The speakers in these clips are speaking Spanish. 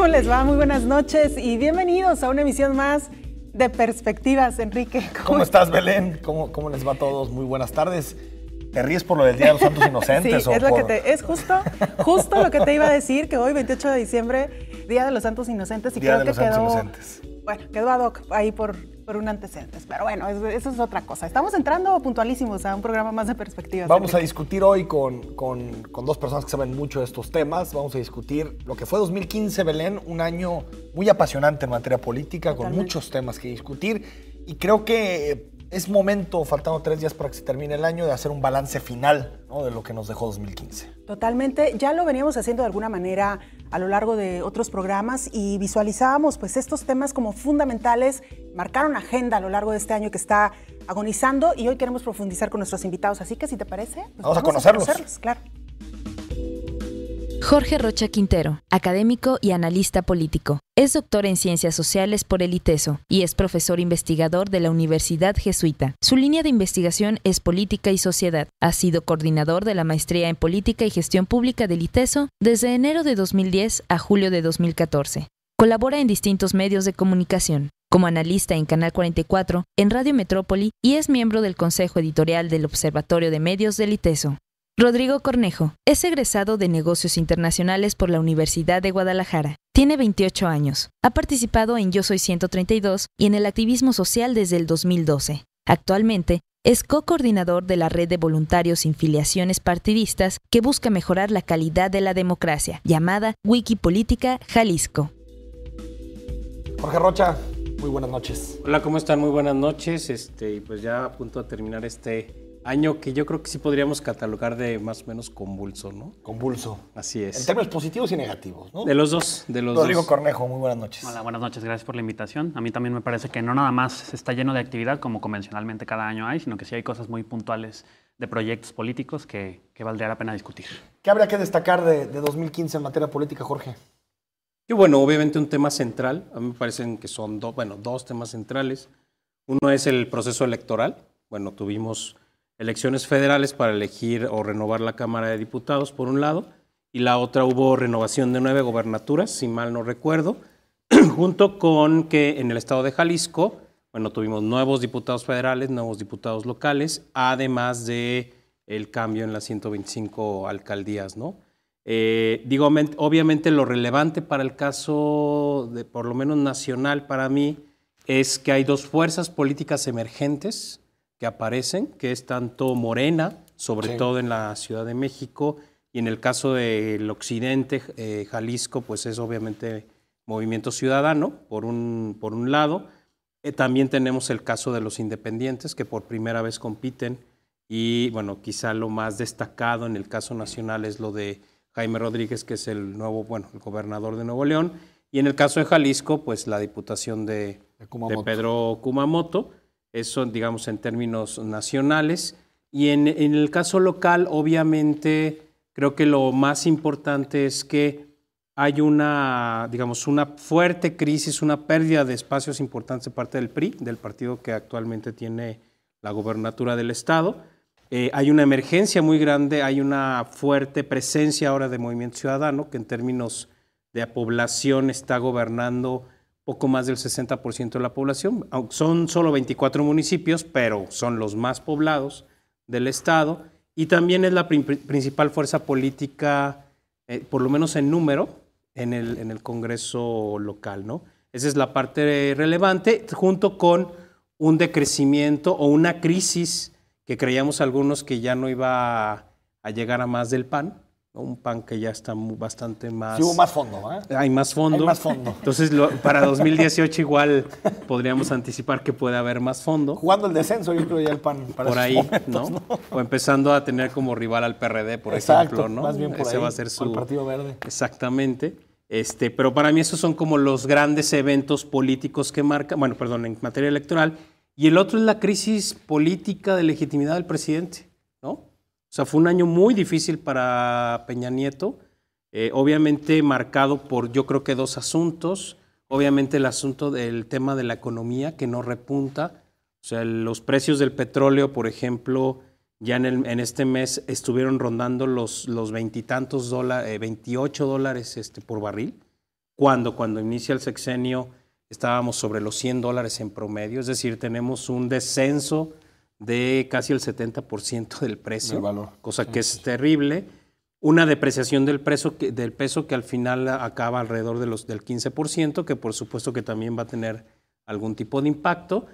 ¿Cómo les va? Muy buenas noches y bienvenidos a una emisión más de Perspectivas. Enrique, ¿Cómo estás, Belén? ¿Cómo les va a todos? Muy buenas tardes. ¿Te ríes por lo del Día de los Santos Inocentes? Sí, es justo lo que te iba a decir, que hoy, 28 de diciembre, Día de los Santos Inocentes, y Día creo de que los Santos Inocentes. quedó ad hoc ahí por un antecedentes. Pero bueno, eso es otra cosa. Estamos entrando puntualísimos a un programa más de Perspectivas. Vamos Enrique. a discutir hoy con dos personas que saben mucho de estos temas. Vamos a discutir lo que fue 2015, Belén, un año muy apasionante en materia política, Totalmente. con muchos temas que discutir. Y creo que es momento, faltando 3 días para que se termine el año, de hacer un balance final, ¿no?, de lo que nos dejó 2015. Totalmente, ya lo veníamos haciendo de alguna manera a lo largo de otros programas y visualizábamos pues estos temas como fundamentales, marcaron agenda a lo largo de este año que está agonizando, y hoy queremos profundizar con nuestros invitados, así que si te parece, pues vamos a conocerlos. Claro. Jorge Rocha Quintero, académico y analista político. Es doctor en Ciencias Sociales por el ITESO y es profesor investigador de la Universidad Jesuita. Su línea de investigación es Política y Sociedad. Ha sido coordinador de la Maestría en Política y Gestión Pública del ITESO desde enero de 2010 a julio de 2014. Colabora en distintos medios de comunicación, como analista en Canal 44, en Radio Metrópoli, y es miembro del Consejo Editorial del Observatorio de Medios del ITESO. Rodrigo Cornejo es egresado de Negocios Internacionales por la Universidad de Guadalajara. Tiene 28 años. Ha participado en Yo Soy 132 y en el activismo social desde el 2012. Actualmente es co-coordinador de la red de voluntarios sin filiaciones partidistas que busca mejorar la calidad de la democracia, llamada Wikipolítica Jalisco. Jorge Rocha, muy buenas noches. Hola, ¿cómo están? Muy buenas noches. Y pues ya a punto de terminar este año que yo creo que sí podríamos catalogar de más o menos convulso, ¿no? Convulso. Así es. En términos positivos y negativos, ¿no? De los dos. Rodrigo Cornejo, muy buenas noches. Hola, buenas noches, gracias por la invitación. A mí también me parece que no nada más está lleno de actividad como convencionalmente cada año hay, sino que sí hay cosas muy puntuales de proyectos políticos que valdría la pena discutir. ¿Qué habría que destacar de 2015 en materia política, Jorge? Y bueno, obviamente un tema central, a mí me parecen que son dos temas centrales. Uno es el proceso electoral. Bueno, tuvimos elecciones federales para elegir o renovar la Cámara de Diputados, por un lado, y la otra hubo renovación de 9 gobernaturas, si mal no recuerdo, junto con que en el estado de Jalisco, bueno, tuvimos nuevos diputados federales, nuevos diputados locales, además de el cambio en las 125 alcaldías, ¿no? Obviamente lo relevante para el caso, de por lo menos nacional para mí, es que hay dos fuerzas políticas emergentes que aparecen, que es tanto Morena, sobre todo en la Ciudad de México, y en el caso del occidente, Jalisco, pues es obviamente Movimiento Ciudadano, por un lado. También tenemos el caso de los independientes, que por primera vez compiten, y bueno, quizá lo más destacado en el caso nacional es lo de Jaime Rodríguez, que es el gobernador de Nuevo León, y en el caso de Jalisco, pues la diputación de Pedro Kumamoto. Eso, digamos, en términos nacionales. Y en el caso local, obviamente, creo que lo más importante es que hay una fuerte crisis, una pérdida de espacios importantes de parte del PRI, del partido que actualmente tiene la gobernatura del estado. Hay una emergencia muy grande, hay una fuerte presencia ahora de Movimiento Ciudadano, que en términos de población está gobernando poco más del 60% de la población. Son solo 24 municipios, pero son los más poblados del estado, y también es la principal fuerza política, por lo menos en número, en el Congreso local, ¿no? Esa es la parte relevante, junto con un decrecimiento o una crisis que creíamos algunos que ya no iba a llegar a más del PAN, ¿no? Un PAN que ya está bastante más... Sí, hubo más fondo, ¿eh? Hay más fondo. Hay más fondo. Entonces, para 2018 igual podríamos anticipar que puede haber más fondo. Jugando el descenso, yo creo ya el PAN para por ahí, momentos, ¿no? O empezando a tener como rival al PRD, por Exacto, ejemplo, ¿no? Más bien por Ese ahí, va a ser el Partido Verde. Exactamente. Pero para mí esos son como los grandes eventos políticos que marcan, en materia electoral. Y el otro es la crisis política de legitimidad del presidente, ¿no? O sea, fue un año muy difícil para Peña Nieto, obviamente marcado por, yo creo que 2 asuntos. Obviamente el asunto del tema de la economía, que no repunta. O sea, los precios del petróleo, por ejemplo, ya en este mes estuvieron rondando los $28 por barril. Cuando inicia el sexenio estábamos sobre los $100 en promedio, es decir, tenemos un descenso de casi el 70% del precio, cosa que es terrible. Una depreciación del peso que al final acaba alrededor del 15%, que por supuesto que también va a tener algún tipo de impacto.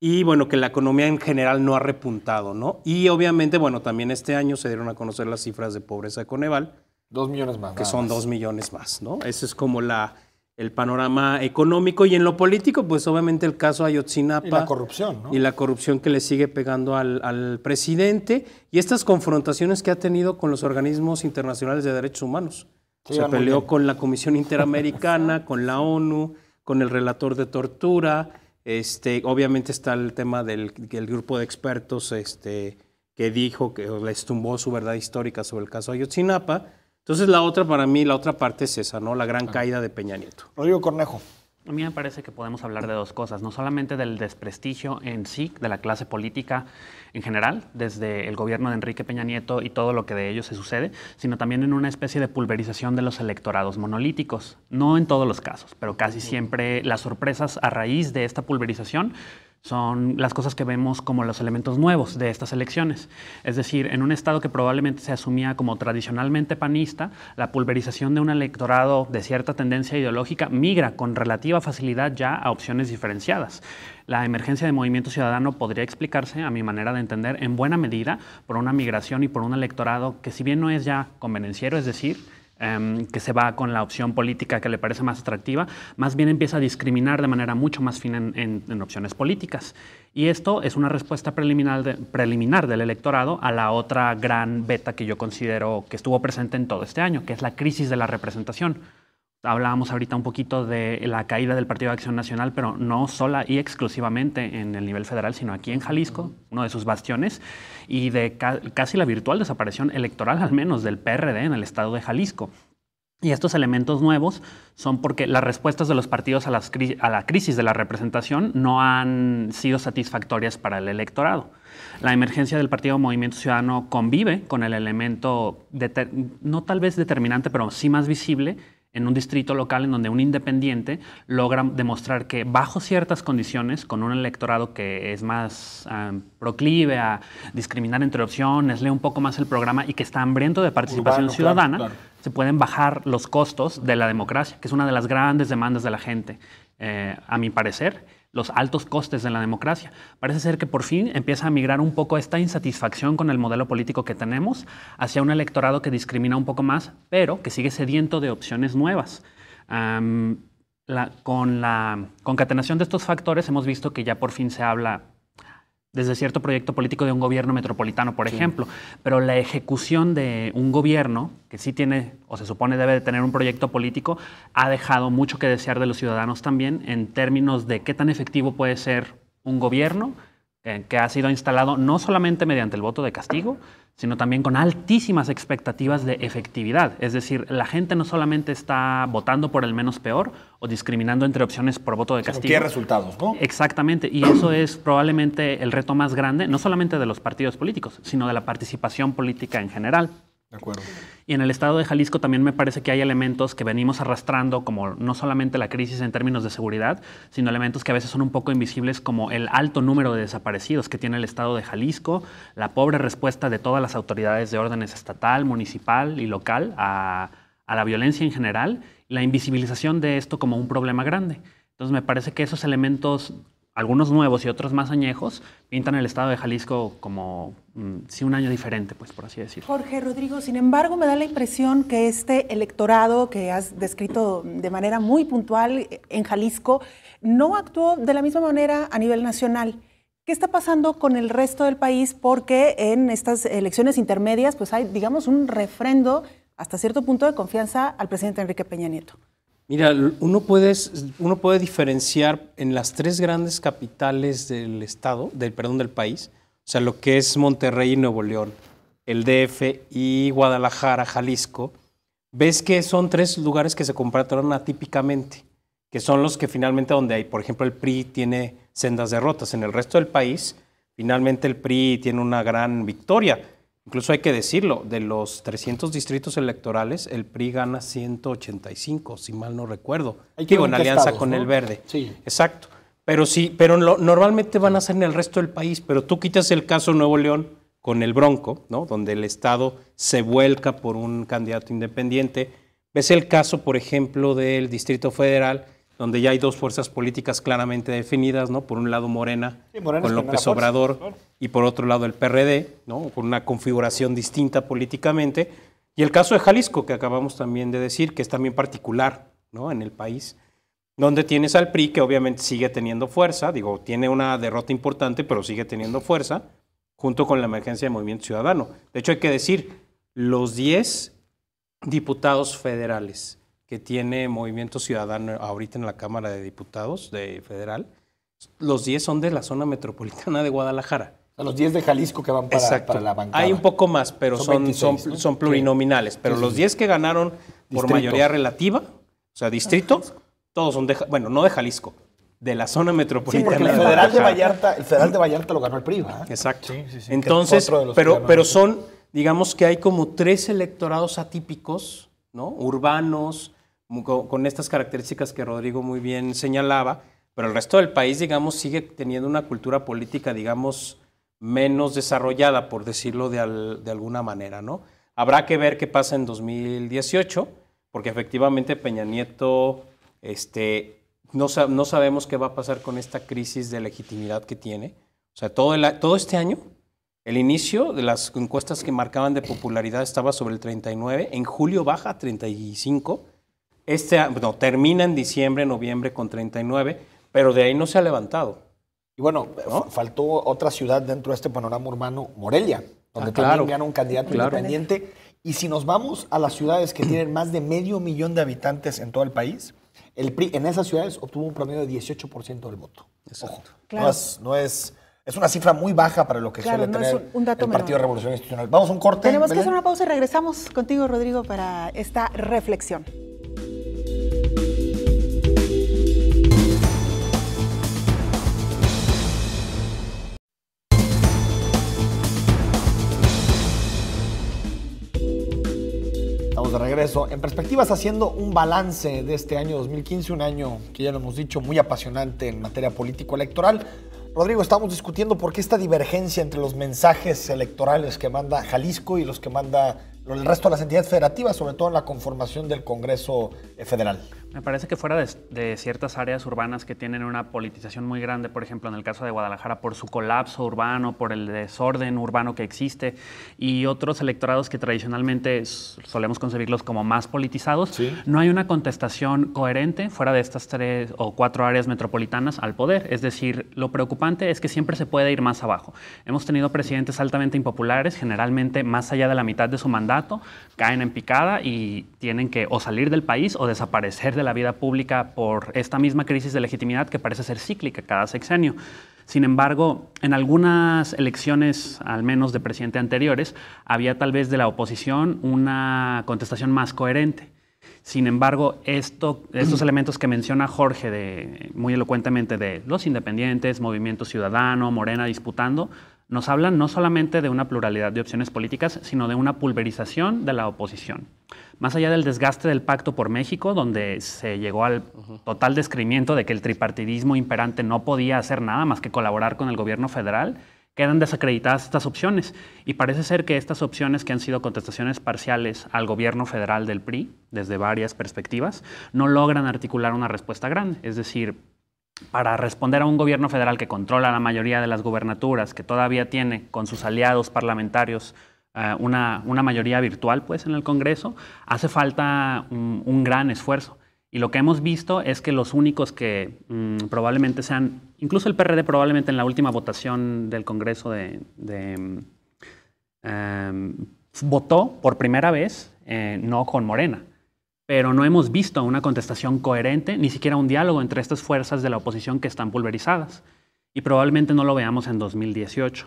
Y bueno, que la economía en general no ha repuntado, ¿no? Y obviamente, bueno, también este año se dieron a conocer las cifras de pobreza de Coneval. 2 millones más. Que son 2 millones más, ¿no? Ese es como el panorama económico. Y en lo político, pues obviamente el caso Ayotzinapa. Y la corrupción, ¿no? Y la corrupción que le sigue pegando al presidente. Y estas confrontaciones que ha tenido con los organismos internacionales de derechos humanos. Sí, se peleó con la Comisión Interamericana, con la ONU, con el relator de tortura. Obviamente está el tema del grupo de expertos que dijo que les tumbó su verdad histórica sobre el caso Ayotzinapa. Entonces la otra parte es esa, ¿no? La gran caída de Peña Nieto. Rodrigo Cornejo. A mí me parece que podemos hablar de dos cosas, no solamente del desprestigio en sí de la clase política en general, desde el gobierno de Enrique Peña Nieto y todo lo que de ello se sucede, sino también en una especie de pulverización de los electorados monolíticos. No en todos los casos, pero casi siempre las sorpresas a raíz de esta pulverización son las cosas que vemos como los elementos nuevos de estas elecciones. Es decir, en un estado que probablemente se asumía como tradicionalmente panista, la pulverización de un electorado de cierta tendencia ideológica migra con relativa facilidad ya a opciones diferenciadas. La emergencia de Movimiento Ciudadano podría explicarse, a mi manera de entender, en buena medida por una migración y por un electorado que, si bien no es ya convenenciero, es decir, que se va con la opción política que le parece más atractiva, más bien empieza a discriminar de manera mucho más fina en opciones políticas. Y esto es una respuesta preliminar del electorado a la otra gran beta que yo considero que estuvo presente en todo este año, que es la crisis de la representación. Hablábamos ahorita un poquito de la caída del Partido de Acción Nacional, pero no sola y exclusivamente en el nivel federal, sino aquí en Jalisco, uno de sus bastiones, y de casi la virtual desaparición electoral, al menos, del PRD en el estado de Jalisco. Y estos elementos nuevos son porque las respuestas de los partidos a la crisis de la representación no han sido satisfactorias para el electorado. La emergencia del Partido Movimiento Ciudadano convive con el elemento, no tal vez determinante, pero sí más visible, en un distrito local en donde un independiente logra demostrar que bajo ciertas condiciones, con un electorado que es más proclive a discriminar entre opciones, lee un poco más el programa y que está hambriento de participación ciudadana, claro. Se pueden bajar los costos de la democracia, que es una de las grandes demandas de la gente, a mi parecer, los altos costes de la democracia. Parece ser que por fin empieza a migrar un poco esta insatisfacción con el modelo político que tenemos hacia un electorado que discrimina un poco más, pero que sigue sediento de opciones nuevas. Con la concatenación de estos factores hemos visto que ya por fin se habla desde cierto proyecto político de un gobierno metropolitano, por ejemplo, pero la ejecución de un gobierno que sí tiene, o se supone debe de tener un proyecto político, ha dejado mucho que desear de los ciudadanos también en términos de qué tan efectivo puede ser un gobierno que ha sido instalado no solamente mediante el voto de castigo, sino también con altísimas expectativas de efectividad. Es decir, la gente no solamente está votando por el menos peor o discriminando entre opciones por voto de castigo. ¿Qué resultados, no? Exactamente, y eso es probablemente el reto más grande, no solamente de los partidos políticos, sino de la participación política en general. De acuerdo. Y en el estado de Jalisco también me parece que hay elementos que venimos arrastrando, como no solamente la crisis en términos de seguridad, sino elementos que a veces son un poco invisibles, como el alto número de desaparecidos que tiene el estado de Jalisco, la pobre respuesta de todas las autoridades de órdenes estatal, municipal y local a la violencia en general, la invisibilización de esto como un problema grande. Entonces me parece que esos elementos, algunos nuevos y otros más añejos, pintan el estado de Jalisco como sí, un año diferente, pues, por así decirlo. Jorge, Rodrigo, sin embargo, me da la impresión que este electorado que has descrito de manera muy puntual en Jalisco no actuó de la misma manera a nivel nacional. ¿Qué está pasando con el resto del país? Porque en estas elecciones intermedias pues hay, digamos, un refrendo hasta cierto punto de confianza al presidente Enrique Peña Nieto. Mira, uno puede diferenciar en las tres grandes capitales del estado, del país, o sea, lo que es Monterrey y Nuevo León, el DF y Guadalajara, Jalisco. Ves que son tres lugares que se comportaron atípicamente, que son los que finalmente donde hay, por ejemplo, el PRI tiene sendas derrotas. En el resto del país, finalmente el PRI tiene una gran victoria. Incluso hay que decirlo, de los 300 distritos electorales, el PRI gana 185, si mal no recuerdo. Digo, en alianza estados, con, ¿no?, el Verde. Sí. Exacto. Pero sí, pero normalmente van a ser en el resto del país, pero tú quitas el caso Nuevo León con el Bronco, ¿no?, donde el Estado se vuelca por un candidato independiente. Ves el caso, por ejemplo, del Distrito Federal, donde ya hay dos fuerzas políticas claramente definidas, ¿no? Por un lado Morena, sí, con López Obrador, claro, y por otro lado el PRD, ¿no?, con una configuración distinta políticamente. Y el caso de Jalisco, que acabamos también de decir, que es también particular, ¿no?, en el país, donde tienes al PRI, que obviamente sigue teniendo fuerza, digo, tiene una derrota importante, pero sigue teniendo fuerza, junto con la emergencia de Movimiento Ciudadano. De hecho, hay que decir, los 10 diputados federales que tiene Movimiento Ciudadano ahorita en la Cámara de Diputados de Federal, los 10 son de la zona metropolitana de Guadalajara. O sea, los 10 de Jalisco que van para la bancada. Hay un poco más, pero son 26, ¿no?, son plurinominales. Pero sí, los 10 que ganaron por mayoría relativa, o sea, distrito, todos son no de Jalisco, de la zona metropolitana. Sí, porque el Federal de Vallarta lo ganó el PRI, ¿verdad? Exacto. Sí. Entonces, pero son, digamos que hay como 3 electorados atípicos, ¿no?, urbanos, con estas características que Rodrigo muy bien señalaba, pero el resto del país, digamos, sigue teniendo una cultura política, digamos, menos desarrollada, por decirlo de alguna manera, ¿no? Habrá que ver qué pasa en 2018, porque efectivamente Peña Nieto, no sabemos qué va a pasar con esta crisis de legitimidad que tiene. O sea, todo este año, el inicio de las encuestas que marcaban de popularidad estaba sobre el 39, en julio baja a 35, termina en diciembre, noviembre con 39, pero de ahí no se ha levantado. Y bueno, ¿no?, faltó otra ciudad dentro de este panorama urbano, Morelia, donde también gana un candidato independiente. Y si nos vamos a las ciudades que tienen más de 500,000 de habitantes en todo el país, el PRI en esas ciudades obtuvo un promedio de 18% del voto. Exacto. Ojo, claro. Es una cifra muy baja para lo que suele tener un dato el Partido de Revolución Institucional. Vamos a un corte. Tenemos que hacer una pausa y regresamos contigo, Rodrigo, para esta reflexión. De regreso, en perspectivas, haciendo un balance de este año 2015, un año que ya lo hemos dicho, muy apasionante en materia político-electoral. Rodrigo, estamos discutiendo por qué esta divergencia entre los mensajes electorales que manda Jalisco y los que manda el resto de las entidades federativas, sobre todo en la conformación del Congreso Federal. Me parece que fuera de ciertas áreas urbanas que tienen una politización muy grande, por ejemplo, en el caso de Guadalajara, por su colapso urbano, por el desorden urbano que existe, y otros electorados que tradicionalmente solemos concebirlos como más politizados, ¿sí?, no hay una contestación coherente fuera de estas 3 o 4 áreas metropolitanas al poder. Es decir, lo preocupante es que siempre se puede ir más abajo. Hemos tenido presidentes altamente impopulares, generalmente más allá de la mitad de su mandato, caen en picada y tienen que o salir del país o desaparecer de la vida pública por esta misma crisis de legitimidad que parece ser cíclica cada sexenio. Sin embargo, en algunas elecciones, al menos de presidente anteriores, había tal vez de la oposición una contestación más coherente. Sin embargo, estos elementos que menciona Jorge muy elocuentemente de los independientes, Movimiento Ciudadano, Morena disputando, nos hablan no solamente de una pluralidad de opciones políticas, sino de una pulverización de la oposición. Más allá del desgaste del Pacto por México, donde se llegó al total descreimiento de que el tripartidismo imperante no podía hacer nada más que colaborar con el gobierno federal, quedan desacreditadas estas opciones. Y parece ser que estas opciones, que han sido contestaciones parciales al gobierno federal del PRI, desde varias perspectivas, no logran articular una respuesta grande. Es decir, para responder a un gobierno federal que controla la mayoría de las gubernaturas, que todavía tiene con sus aliados parlamentarios una mayoría virtual, pues, en el Congreso, hace falta un gran esfuerzo. Y lo que hemos visto es que los únicos que probablemente sean, incluso el PRD probablemente en la última votación del Congreso votó por primera vez no con Morena. Pero no hemos visto una contestación coherente, ni siquiera un diálogo entre estas fuerzas de la oposición que están pulverizadas. Y probablemente no lo veamos en 2018.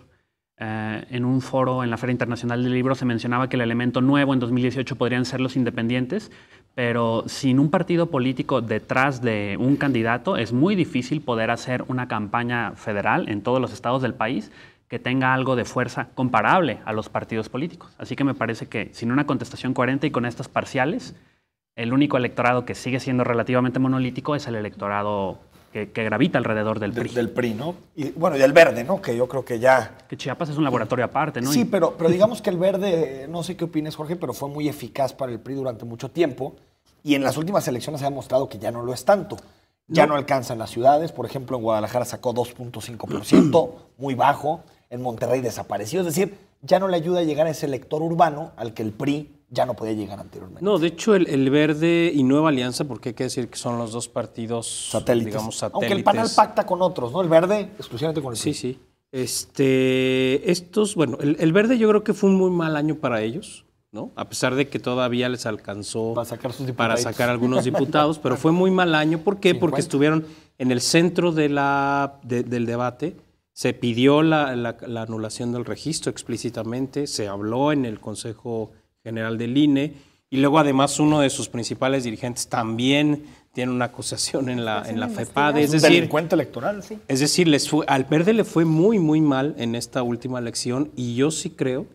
En un foro en la Feria Internacional del Libro se mencionaba que el elemento nuevo en 2018 podrían ser los independientes, pero sin un partido político detrás de un candidato es muy difícil poder hacer una campaña federal en todos los estados del país que tenga algo de fuerza comparable a los partidos políticos. Así que me parece que sin una contestación coherente y con estas parciales, el único electorado que sigue siendo relativamente monolítico es el electorado que gravita alrededor del PRI. Del PRI, ¿no? Y bueno, y del Verde, ¿no? Que yo creo que ya... Que Chiapas es un laboratorio aparte, ¿no? Sí, pero digamos que el Verde, no sé qué opines, Jorge, pero fue muy eficaz para el PRI durante mucho tiempo y en las últimas elecciones se ha demostrado que ya no lo es tanto. Ya no alcanza en las ciudades, por ejemplo, en Guadalajara sacó 2.5%, muy bajo, en Monterrey desapareció, es decir, ya no le ayuda a llegar a ese elector urbano al que el PRI ya no podía llegar anteriormente. No, de hecho, el Verde y Nueva Alianza, porque hay que decir que son los dos partidos, satélites. Digamos, satélites. Aunque el PAN pacta con otros, ¿no? El Verde exclusivamente con el PRI. Sí, sí. Bueno, el Verde yo creo que fue un muy mal año para ellos, ¿no? A pesar de que todavía les alcanzó para sacar algunos diputados, pero fue muy mal año. ¿Por qué? 50. Porque estuvieron en el centro del debate. Se pidió la anulación del registro explícitamente, se habló en el Consejo General del INE y luego además uno de sus principales dirigentes también tiene una acusación en la FEPADE. Es decir, delincuente electoral, sí. Es decir, al Verde le fue muy, muy mal en esta última elección y yo sí creo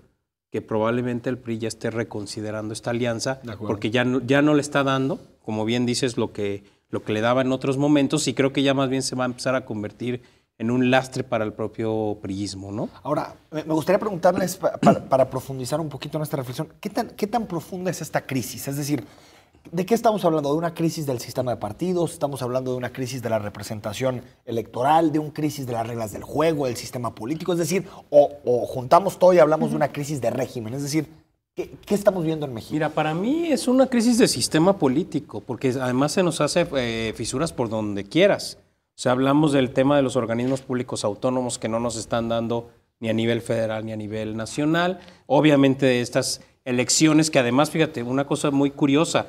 que probablemente el PRI ya esté reconsiderando esta alianza porque ya no le está dando, como bien dices, lo que le daba en otros momentos y creo que ya más bien se va a empezar a convertir en un lastre para el propio priismo, ¿no? Ahora, me gustaría preguntarles, para profundizar un poquito en esta reflexión, ¿qué tan profunda es esta crisis? Es decir, ¿de qué estamos hablando? ¿De una crisis del sistema de partidos? ¿Estamos hablando de una crisis de la representación electoral? ¿De una crisis de las reglas del juego, del sistema político? Es decir, o juntamos todo y hablamos de una crisis de régimen. Es decir, ¿qué estamos viendo en México? Mira, para mí es una crisis de sistema político, porque además se nos hace fisuras por donde quieras. O sea, hablamos del tema de los organismos públicos autónomos que no nos están dando ni a nivel federal ni a nivel nacional. Obviamente de estas elecciones que además, fíjate, una cosa muy curiosa,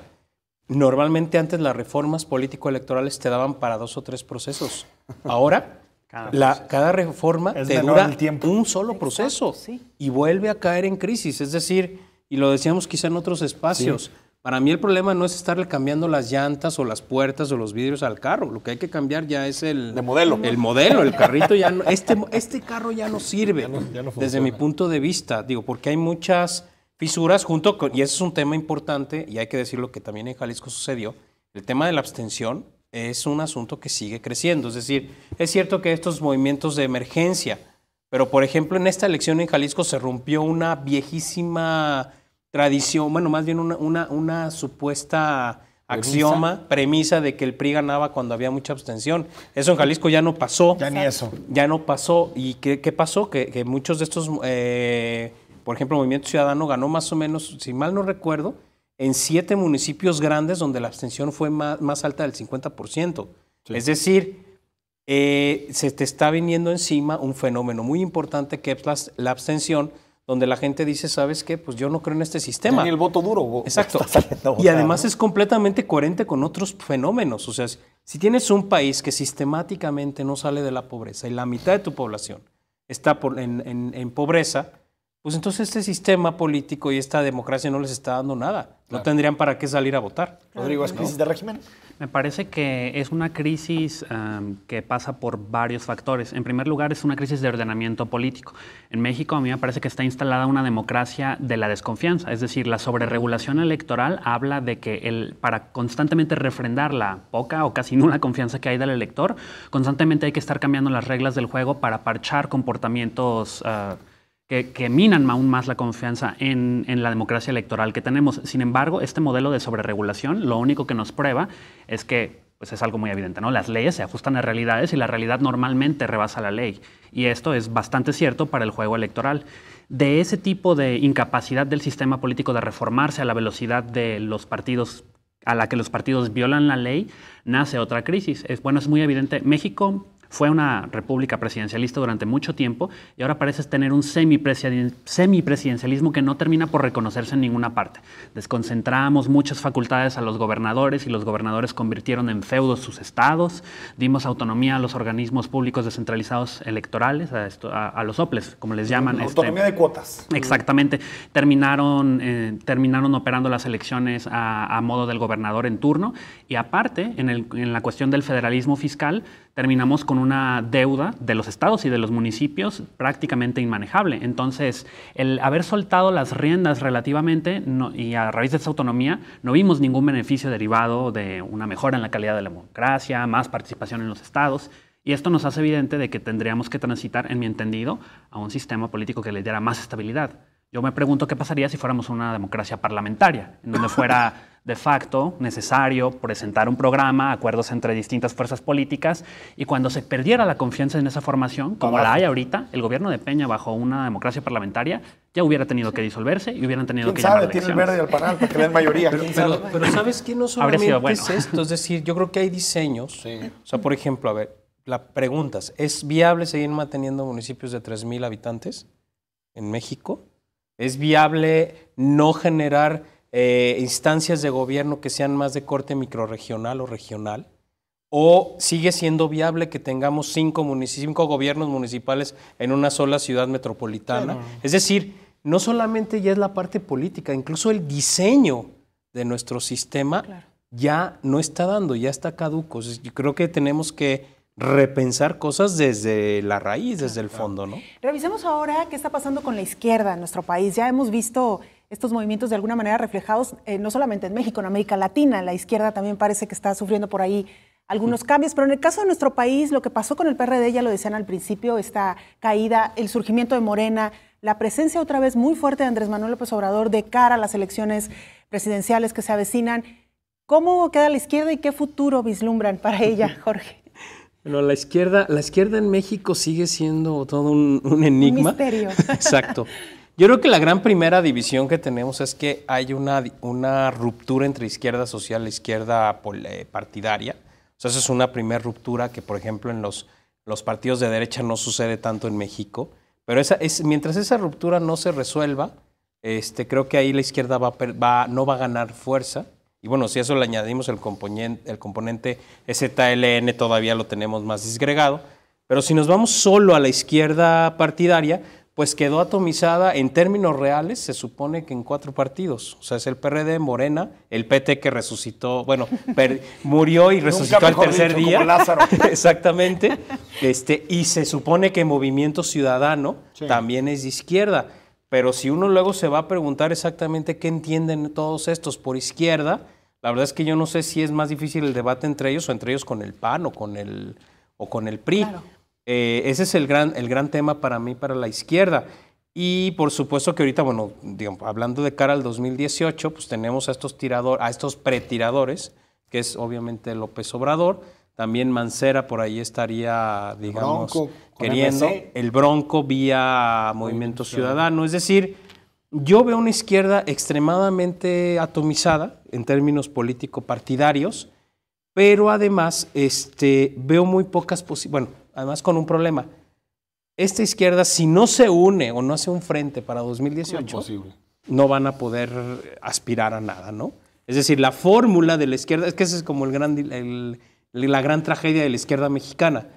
normalmente antes las reformas político-electorales te daban para 2 o 3 procesos. Ahora, cada reforma te dura un solo proceso y vuelve a caer en crisis. Es decir, y lo decíamos quizá en otros espacios, sí. Para mí el problema no es estarle cambiando las llantas o las puertas o los vidrios al carro. Lo que hay que cambiar ya es el modelo. El modelo, el carrito ya no, este carro ya no sirve ya no desde mi punto de vista. Digo, porque hay muchas fisuras y ese es un tema importante y hay que decirlo que también en Jalisco sucedió. El tema de la abstención es un asunto que sigue creciendo. Es decir, es cierto que estos movimientos de emergencia, pero por ejemplo en esta elección en Jalisco se rompió una viejísima tradición, bueno, más bien una supuesta premisa de que el PRI ganaba cuando había mucha abstención. Eso en Jalisco ya no pasó. Ya ni eso. Ya no pasó. ¿Y qué pasó? Que muchos de estos, por ejemplo, Movimiento Ciudadano ganó más o menos, si mal no recuerdo, en 7 municipios grandes donde la abstención fue más alta del 50%. Sí. Es decir, se te está viniendo encima un fenómeno muy importante que es la abstención, donde la gente dice, ¿sabes qué? Pues yo no creo en este sistema. Ni el voto duro. Exacto. Y además es completamente coherente con otros fenómenos. O sea, si tienes un país que sistemáticamente no sale de la pobreza y la mitad de tu población está en pobreza, pues entonces este sistema político y esta democracia no les está dando nada. Claro. No tendrían para qué salir a votar. Rodrigo, ¿es crisis de régimen? Me parece que es una crisis que pasa por varios factores. En primer lugar, es una crisis de ordenamiento político. En México, a mí me parece que está instalada una democracia de la desconfianza. Es decir, la sobreregulación electoral habla de que para constantemente refrendar la poca o casi nula confianza que hay del elector, constantemente hay que estar cambiando las reglas del juego para parchar comportamientos que minan aún más la confianza en la democracia electoral que tenemos. Sin embargo, este modelo de sobreregulación lo único que nos prueba es que pues es algo muy evidente, ¿no? Las leyes se ajustan a realidades y la realidad normalmente rebasa la ley. Y esto es bastante cierto para el juego electoral. De ese tipo de incapacidad del sistema político de reformarse a la velocidad de los partidos, a la que los partidos violan la ley, nace otra crisis. Es muy evidente. México fue una república presidencialista durante mucho tiempo y ahora parece tener un semipresidencialismo que no termina por reconocerse en ninguna parte. Desconcentramos muchas facultades a los gobernadores y los gobernadores convirtieron en feudos sus estados. Dimos autonomía a los organismos públicos descentralizados electorales, a los OPLES, como les llaman. Autonomía de cuotas. Exactamente. Terminaron operando las elecciones a modo del gobernador en turno y aparte, en la cuestión del federalismo fiscal, terminamos con con una deuda de los estados y de los municipios prácticamente inmanejable. Entonces, el haber soltado las riendas relativamente y a raíz de esa autonomía, no vimos ningún beneficio derivado de una mejora en la calidad de la democracia, más participación en los estados. Y esto nos hace evidente de que tendríamos que transitar, en mi entendido, a un sistema político que le diera más estabilidad. Yo me pregunto qué pasaría si fuéramos una democracia parlamentaria, en donde fuera de facto necesario presentar un programa, acuerdos entre distintas fuerzas políticas, y cuando se perdiera la confianza en esa formación, como la hay ahorita, el gobierno de Peña bajo una democracia parlamentaria ya hubiera tenido que disolverse y hubieran tenido que llamar a elecciones. Tiene el verde y el panal para que den mayoría. Pero ¿sabes qué? No solamente es esto, es decir, yo creo que hay diseños. Sí. O sea, por ejemplo, a ver, la pregunta ¿es viable seguir manteniendo municipios de 3,000 habitantes en México? ¿Es viable no generar instancias de gobierno que sean más de corte microrregional o regional? ¿O sigue siendo viable que tengamos 5 gobiernos municipales en una sola ciudad metropolitana? Sí, no. Es decir, no solamente ya es la parte política, incluso el diseño de nuestro sistema ya no está dando, ya está caduco. Yo creo que tenemos que repensar cosas desde la raíz, desde el fondo, ¿no? Revisemos ahora qué está pasando con la izquierda en nuestro país. Ya hemos visto estos movimientos de alguna manera reflejados no solamente en México, en América Latina. La izquierda también parece que está sufriendo por ahí algunos cambios, pero en el caso de nuestro país, lo que pasó con el PRD, ya lo decían al principio, esta caída, el surgimiento de Morena, la presencia otra vez muy fuerte de Andrés Manuel López Obrador de cara a las elecciones presidenciales que se avecinan. ¿Cómo queda la izquierda y qué futuro vislumbran para ella, Jorge? Bueno, la izquierda en México sigue siendo todo un enigma. Un misterio. Exacto. Yo creo que la gran primera división que tenemos es que hay una ruptura entre izquierda social e izquierda partidaria. O sea, esa es una primera ruptura que, por ejemplo, en los partidos de derecha no sucede tanto en México. Pero mientras esa ruptura no se resuelva, creo que ahí la izquierda no va a ganar fuerza. Y bueno, si a eso le añadimos el componente ZLN, todavía lo tenemos más disgregado. Pero si nos vamos solo a la izquierda partidaria, pues quedó atomizada en términos reales, se supone que en 4 partidos. O sea, es el PRD, Morena, el PT que resucitó, bueno, murió y resucitó al tercer día. Como Lázaro. Exactamente. Y se supone que Movimiento Ciudadano también es de izquierda. Pero si uno luego se va a preguntar exactamente qué entienden todos estos por izquierda, la verdad es que yo no sé si es más difícil el debate entre ellos o entre ellos con el PAN o con el PRI. Claro. Ese es el gran tema para mí, para la izquierda. Y por supuesto que ahorita, bueno, digamos, hablando de cara al 2018, pues tenemos a estos pretiradores, que es obviamente López Obrador. También Mancera por ahí estaría, digamos, queriendo. El Bronco vía Movimiento Ciudadano. Es decir, yo veo una izquierda extremadamente atomizada en términos político-partidarios, pero además veo muy pocas posibilidades. Bueno, además con un problema. Esta izquierda, si no se une o no hace un frente para 2018, no van a poder aspirar a nada, ¿no? Es decir, la fórmula de la izquierda, es que ese es como la gran tragedia de la izquierda mexicana.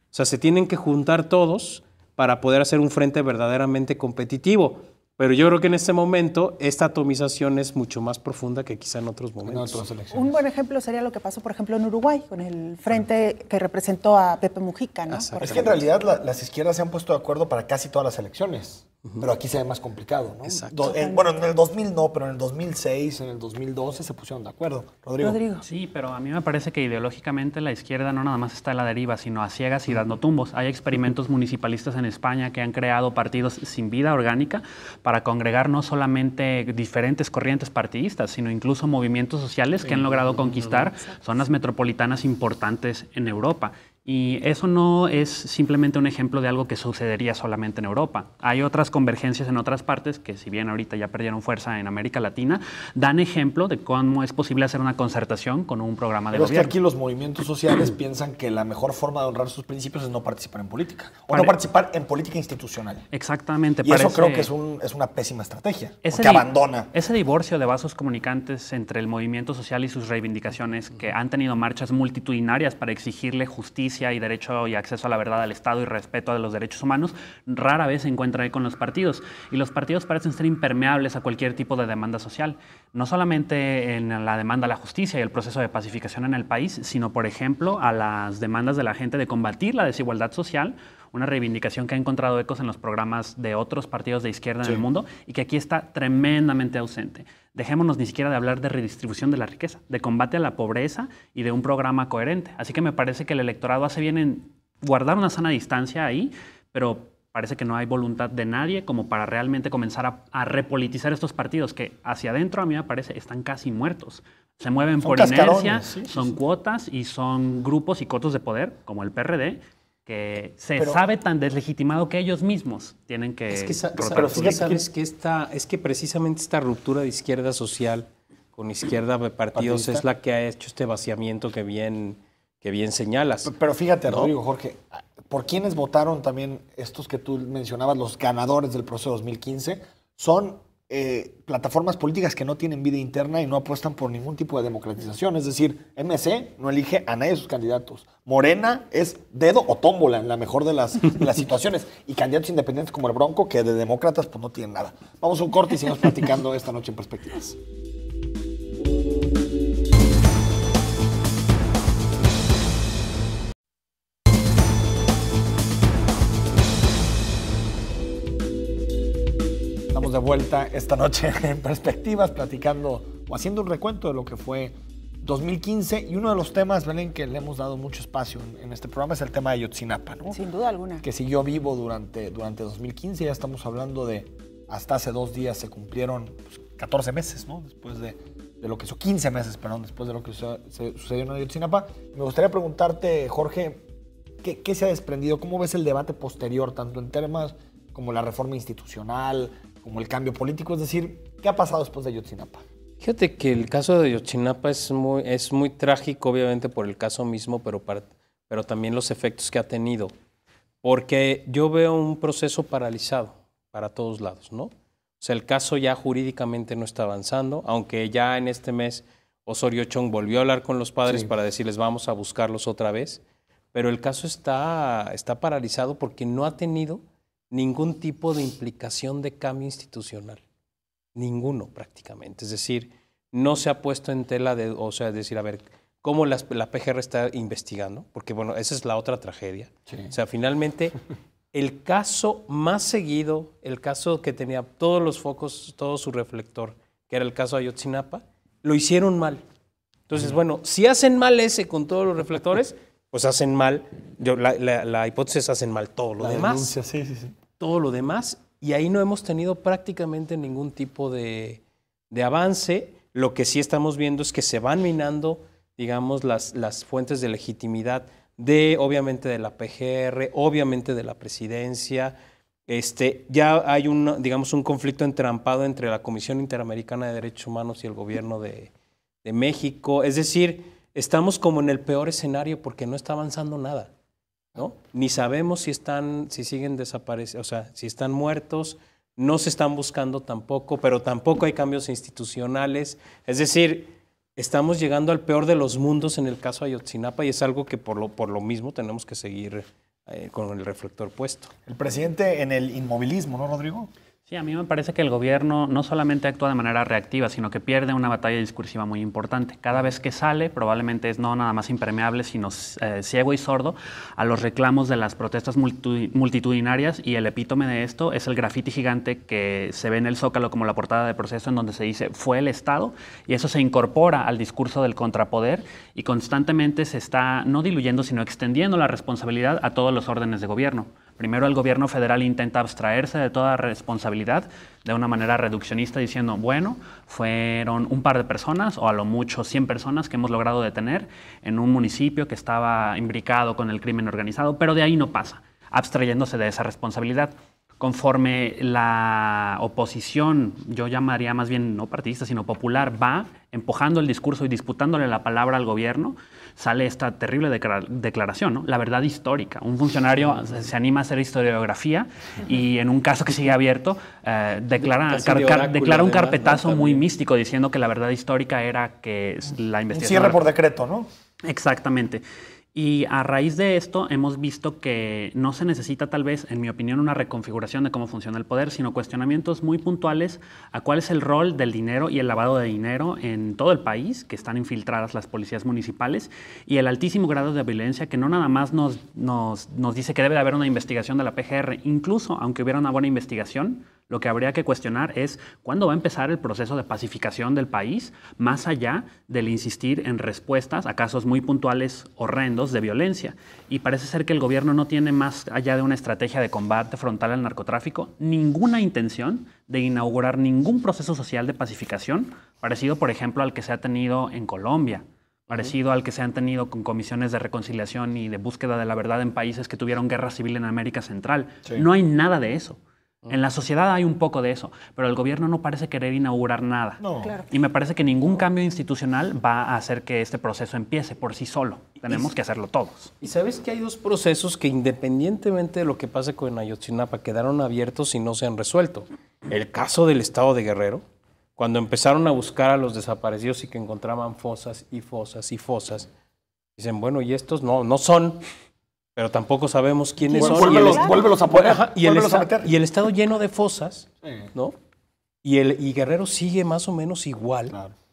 O sea, se tienen que juntar todos para poder hacer un frente verdaderamente competitivo. Pero yo creo que en este momento esta atomización es mucho más profunda que quizá en otros momentos. Un buen ejemplo sería lo que pasó, por ejemplo, en Uruguay, con el frente que representó a Pepe Mujica, ¿no? Es que en realidad las izquierdas se han puesto de acuerdo para casi todas las elecciones. Pero aquí se ve más complicado, ¿no? Exacto. Bueno, en el 2000 no, pero en el 2006, en el 2012 se pusieron de acuerdo. Rodrigo. Sí, pero a mí me parece que ideológicamente la izquierda no nada más está a la deriva, sino a ciegas y dando tumbos. Hay experimentos municipalistas en España que han creado partidos sin vida orgánica para congregar no solamente diferentes corrientes partidistas, sino incluso movimientos sociales que han logrado conquistar zonas metropolitanas importantes en Europa. Y eso no es simplemente un ejemplo de algo que sucedería solamente en Europa. Hay otras convergencias en otras partes que, si bien ahorita ya perdieron fuerza en América Latina, dan ejemplo de cómo es posible hacer una concertación con un programa de gobierno. Es que aquí los movimientos sociales piensan que la mejor forma de honrar sus principios es no participar en política. O no participar en política institucional. Exactamente. Y eso creo que es una pésima estrategia, porque abandona. Ese divorcio de vasos comunicantes entre el movimiento social y sus reivindicaciones, que han tenido marchas multitudinarias para exigirle justicia transparencia y derecho y acceso a la verdad al Estado y respeto a los derechos humanos, rara vez se encuentra ahí con los partidos. Y los partidos parecen ser impermeables a cualquier tipo de demanda social. No solamente en la demanda a la justicia y el proceso de pacificación en el país, sino, por ejemplo, a las demandas de la gente de combatir la desigualdad social, una reivindicación que ha encontrado ecos en los programas de otros partidos de izquierda en el mundo y que aquí está tremendamente ausente. Dejémonos ni siquiera de hablar de redistribución de la riqueza, de combate a la pobreza y de un programa coherente. Así que me parece que el electorado hace bien en guardar una sana distancia ahí, pero parece que no hay voluntad de nadie como para realmente comenzar a repolitizar estos partidos que hacia adentro, a mí me parece, están casi muertos. Se mueven por inercia, son cuotas y son grupos y cotos de poder, como el PRD, que sabe tan deslegitimado que ellos mismos tienen que... Es que precisamente esta ruptura de izquierda social con izquierda de partidos es la que ha hecho este vaciamiento que bien señalas. Pero fíjate, ¿no? Rodrigo, Jorge, ¿por quiénes votaron también estos que tú mencionabas, los ganadores del proceso 2015? Son plataformas políticas que no tienen vida interna y no apuestan por ningún tipo de democratización. Es decir, MC no elige a nadie de sus candidatos. Morena es dedo o tómbola en la mejor de las situaciones. Y candidatos independientes como el Bronco, que de demócratas pues no tienen nada. Vamos a un corte y seguimos platicando esta noche en Perspectivas. De vuelta esta noche en Perspectivas, platicando o haciendo un recuento de lo que fue 2015. Y uno de los temas, Belén, que le hemos dado mucho espacio en este programa es el tema de Ayotzinapa, ¿no? Sin duda alguna. Que siguió vivo durante 2015. Ya estamos hablando de, hasta hace 2 días se cumplieron 14 meses, ¿no? Después de lo que hizo, 15 meses, perdón, después de lo que sucedió en Ayotzinapa. Me gustaría preguntarte, Jorge, ¿qué se ha desprendido? ¿Cómo ves el debate posterior, tanto en temas como la reforma institucional, como el cambio político? Es decir, ¿qué ha pasado después de Ayotzinapa? Fíjate que el caso de Ayotzinapa es muy trágico, obviamente, por el caso mismo, pero también los efectos que ha tenido. Porque yo veo un proceso paralizado para todos lados, ¿no? O sea, el caso ya jurídicamente no está avanzando, aunque ya en este mes Osorio Chong volvió a hablar con los padres para decirles vamos a buscarlos otra vez, pero el caso está paralizado porque no ha tenido ningún tipo de implicación de cambio institucional. Ninguno prácticamente. Es decir, no se ha puesto en tela de, o sea, decir, a ver, ¿cómo la PGR está investigando? Porque, bueno, esa es la otra tragedia. Sí. O sea, finalmente, el caso más seguido, el caso que tenía todos los focos, todo su reflector, que era el caso de Ayotzinapa, lo hicieron mal. Entonces, bueno, si hacen mal ese con todos los reflectores, pues hacen mal, la hipótesis es hacen mal todo lo demás. Denuncia, sí. Todo lo demás, y ahí no hemos tenido prácticamente ningún tipo de avance. Lo que sí estamos viendo es que se van minando, digamos, las fuentes de legitimidad obviamente de la PGR, obviamente de la presidencia. Ya hay un conflicto entrampado entre la Comisión Interamericana de Derechos Humanos y el gobierno de México. Es decir, estamos como en el peor escenario porque no está avanzando nada, ¿no? Ni sabemos si siguen desapareciendo, o sea, si están muertos, no se están buscando tampoco, pero tampoco hay cambios institucionales. Es decir, estamos llegando al peor de los mundos en el caso Ayotzinapa y es algo que por lo mismo tenemos que seguir con el reflector puesto. El presidente en el inmovilismo, ¿no, Rodrigo? Sí, a mí me parece que el gobierno no solamente actúa de manera reactiva, sino que pierde una batalla discursiva muy importante. Cada vez que sale, probablemente es no nada más impermeable, sino ciego y sordo a los reclamos de las protestas multitudinarias, y el epítome de esto es el grafiti gigante que se ve en el Zócalo como la portada de Proceso, en donde se dice fue el Estado, y eso se incorpora al discurso del contrapoder y constantemente se está no diluyendo, sino extendiendo la responsabilidad a todos los órdenes de gobierno. Primero el gobierno federal intenta abstraerse de toda responsabilidad de una manera reduccionista diciendo, bueno, fueron un par de personas o a lo mucho 100 personas que hemos logrado detener en un municipio que estaba imbricado con el crimen organizado, pero de ahí no pasa, abstrayéndose de esa responsabilidad. Conforme la oposición, yo llamaría más bien no partidista, sino popular, va empujando el discurso y disputándole la palabra al gobierno, sale esta terrible declaración, ¿no? La verdad histórica. Un funcionario se anima a hacer historiografía y en un caso que sigue abierto declara un carpetazo muy místico diciendo que la verdad histórica era que la investigación... Un cierre por decreto, ¿no? Exactamente. Y a raíz de esto hemos visto que no se necesita tal vez, en mi opinión, una reconfiguración de cómo funciona el poder, sino cuestionamientos muy puntuales a cuál es el rol del dinero y el lavado de dinero en todo el país, que están infiltradas las policías municipales, y el altísimo grado de violencia que no nada más nos dice que debe de haber una investigación de la PGR, incluso aunque hubiera una buena investigación, lo que habría que cuestionar es cuándo va a empezar el proceso de pacificación del país, más allá del insistir en respuestas a casos muy puntuales horrendos de violencia. Y parece ser que el gobierno no tiene, más allá de una estrategia de combate frontal al narcotráfico, ninguna intención de inaugurar ningún proceso social de pacificación, parecido, por ejemplo, al que se ha tenido en Colombia, parecido al que se han tenido con comisiones de reconciliación y de búsqueda de la verdad en países que tuvieron guerra civil en América Central. Sí. No hay nada de eso. En la sociedad hay un poco de eso, pero el gobierno no parece querer inaugurar nada. No. Claro. Y me parece que ningún cambio institucional va a hacer que este proceso empiece por sí solo. Tenemos que hacerlo todos. Y sabes que hay dos procesos que, independientemente de lo que pase con Ayotzinapa, quedaron abiertos y no se han resuelto. El caso del estado de Guerrero, cuando empezaron a buscar a los desaparecidos y que encontraban fosas y fosas y fosas, dicen, bueno, y estos no son... pero tampoco sabemos quiénes son. Vuélvelos a poner. Y el estado lleno de fosas, sí. ¿No? Y Guerrero sigue más o menos igual.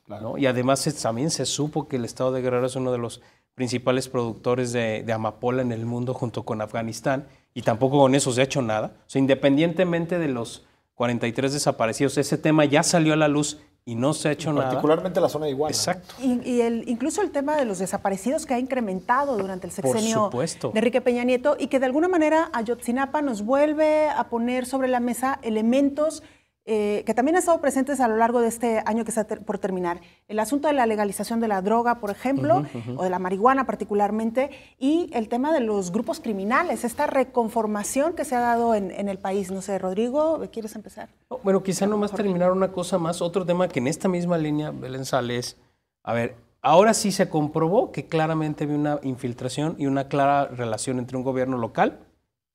Claro. ¿No? Y además también se supo que el estado de Guerrero es uno de los principales productores de amapola en el mundo junto con Afganistán, y tampoco con eso se ha hecho nada. O sea, independientemente de los 43 desaparecidos, ese tema ya salió a la luz y no se ha hecho nada. Particularmente la zona de Iguala. Exacto. Y incluso el tema de los desaparecidos que ha incrementado durante el sexenio de Enrique Peña Nieto, y que de alguna manera Ayotzinapa nos vuelve a poner sobre la mesa elementos que también han estado presentes a lo largo de este año que está por terminar. El asunto de la legalización de la droga, por ejemplo, o de la marihuana particularmente, y el tema de los grupos criminales, esta reconformación que se ha dado en el país. No sé, Rodrigo, ¿quieres empezar? Bueno, quizá nomás terminar una cosa más, otro tema que en esta misma línea, Belén Sales, a ver, ahora sí se comprobó que claramente había una infiltración y una clara relación entre un gobierno local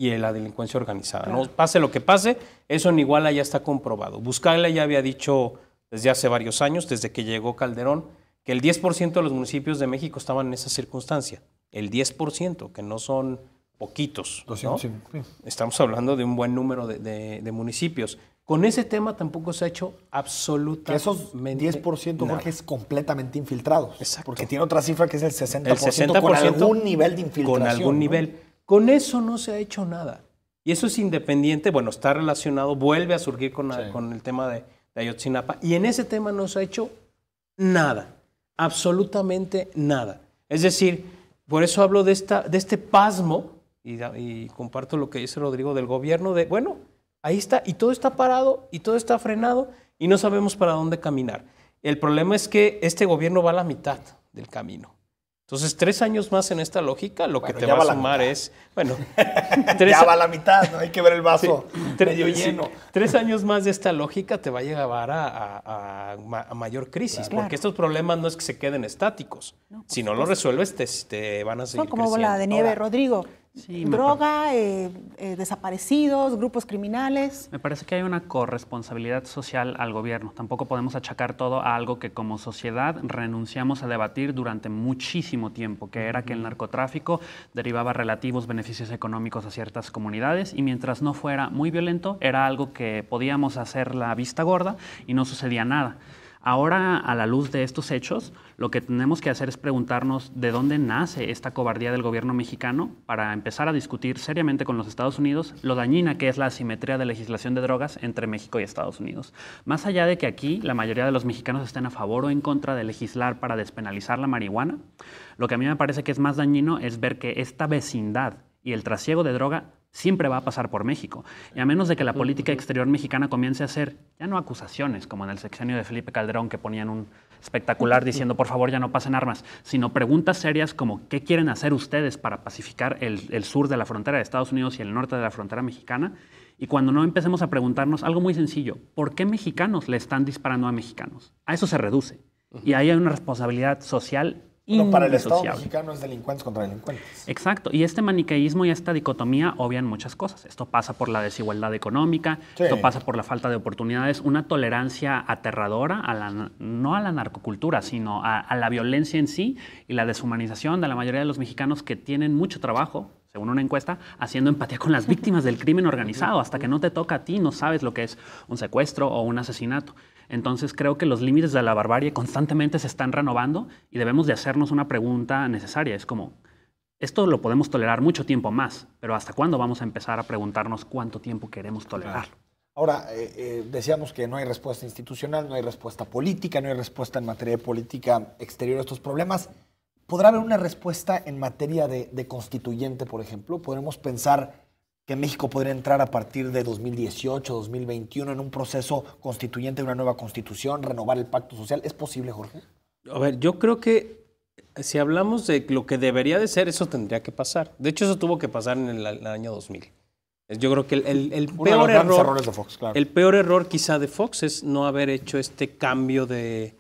y la delincuencia organizada. Claro. ¿No? Pase lo que pase, eso en Iguala ya está comprobado. Buscaglia ya había dicho desde hace varios años, desde que llegó Calderón, que el 10% de los municipios de México estaban en esa circunstancia. El 10%, que no son poquitos, ¿no? Sí. Estamos hablando de un buen número de municipios. Con ese tema tampoco se ha hecho absolutamente esos 10%, nada. Jorge, es completamente infiltrados. Exacto. Porque tiene otra cifra que es el 60%, con algún nivel de infiltración. Con algún nivel. Con eso no se ha hecho nada. Y eso es independiente, bueno, está relacionado, vuelve a surgir con el tema de Ayotzinapa. Y en ese tema no se ha hecho nada, absolutamente nada. Es decir, por eso hablo de este pasmo, y comparto lo que dice Rodrigo del gobierno, de, bueno, ahí está, y todo está parado, y todo está frenado, y no sabemos para dónde caminar. El problema es que este gobierno va a la mitad del camino. Entonces, 3 años más en esta lógica, lo que te va a sumar es... Bueno, ya va a la mitad, ¿no? Hay que ver el vaso medio lleno. 3 años más de esta lógica te va a llevar a mayor crisis, porque estos problemas no es que se queden estáticos. No, si no lo resuelves, te van a seguir creciendo. Como bola de nieve, Rodrigo. Sí, droga, desaparecidos, grupos criminales. Me parece que hay una corresponsabilidad social al gobierno. Tampoco podemos achacar todo a algo que como sociedad renunciamos a debatir durante muchísimo tiempo, que era que el narcotráfico derivaba relativos beneficios económicos a ciertas comunidades, y mientras no fuera muy violento, era algo que podíamos hacer la vista gorda y no sucedía nada. Ahora, a la luz de estos hechos, lo que tenemos que hacer es preguntarnos de dónde nace esta cobardía del gobierno mexicano para empezar a discutir seriamente con los Estados Unidos lo dañina que es la asimetría de legislación de drogas entre México y Estados Unidos. Más allá de que aquí la mayoría de los mexicanos estén a favor o en contra de legislar para despenalizar la marihuana, lo que a mí me parece que es más dañino es ver que esta vecindad y el trasiego de droga siempre va a pasar por México. Y a menos de que la política exterior mexicana comience a hacer, ya no acusaciones, como en el sexenio de Felipe Calderón, que ponían un espectacular diciendo, por favor, ya no pasen armas, sino preguntas serias como, ¿qué quieren hacer ustedes para pacificar el sur de la frontera de Estados Unidos y el norte de la frontera mexicana? Y cuando no empecemos a preguntarnos algo muy sencillo, ¿por qué mexicanos le están disparando a mexicanos? A eso se reduce. Y ahí hay una responsabilidad social Pero para el Estado mexicano es delincuentes contra delincuentes. Exacto. Y este maniqueísmo y esta dicotomía obvian muchas cosas. Esto pasa por la desigualdad económica, esto pasa por la falta de oportunidades, una tolerancia aterradora, no a la narcocultura, sino a la violencia en sí y la deshumanización de la mayoría de los mexicanos que tienen mucho trabajo, según una encuesta, haciendo empatía con las víctimas del crimen organizado. Hasta que no te toca a ti, no sabes lo que es un secuestro o un asesinato. Entonces creo que los límites de la barbarie constantemente se están renovando y debemos de hacernos una pregunta necesaria. Es como, esto lo podemos tolerar mucho tiempo más, pero ¿hasta cuándo vamos a empezar a preguntarnos cuánto tiempo queremos tolerarlo? Ahora, decíamos que no hay respuesta institucional, no hay respuesta política, no hay respuesta en materia de política exterior a estos problemas. ¿Podrá haber una respuesta en materia de constituyente, por ejemplo? ¿Podremos pensar que México podría entrar a partir de 2018, 2021 en un proceso constituyente de una nueva constitución, renovar el pacto social? ¿Es posible, Jorge? A ver, yo creo que si hablamos de lo que debería de ser, eso tendría que pasar. De hecho, eso tuvo que pasar en el año 2000. Yo creo que el peor error quizá de Fox es no haber hecho este cambio de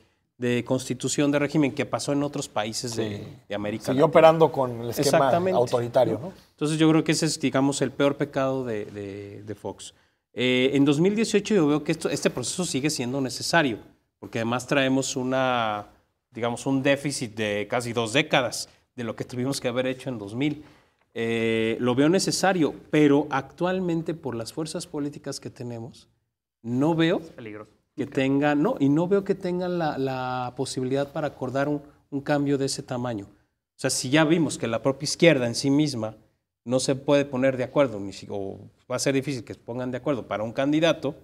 constitución de régimen que pasó en otros países de América Latina. Siguió operando con el esquema autoritario, ¿no? Entonces yo creo que ese es, digamos, el peor pecado de Fox. En 2018 yo veo que este proceso sigue siendo necesario, porque además traemos un déficit de casi 2 décadas de lo que tuvimos que haber hecho en 2000. Lo veo necesario, pero actualmente por las fuerzas políticas que tenemos, no veo que tengan, no veo que tengan la posibilidad para acordar un cambio de ese tamaño. O sea, si ya vimos que la propia izquierda en sí misma no se puede poner de acuerdo, o va a ser difícil que se pongan de acuerdo para un candidato,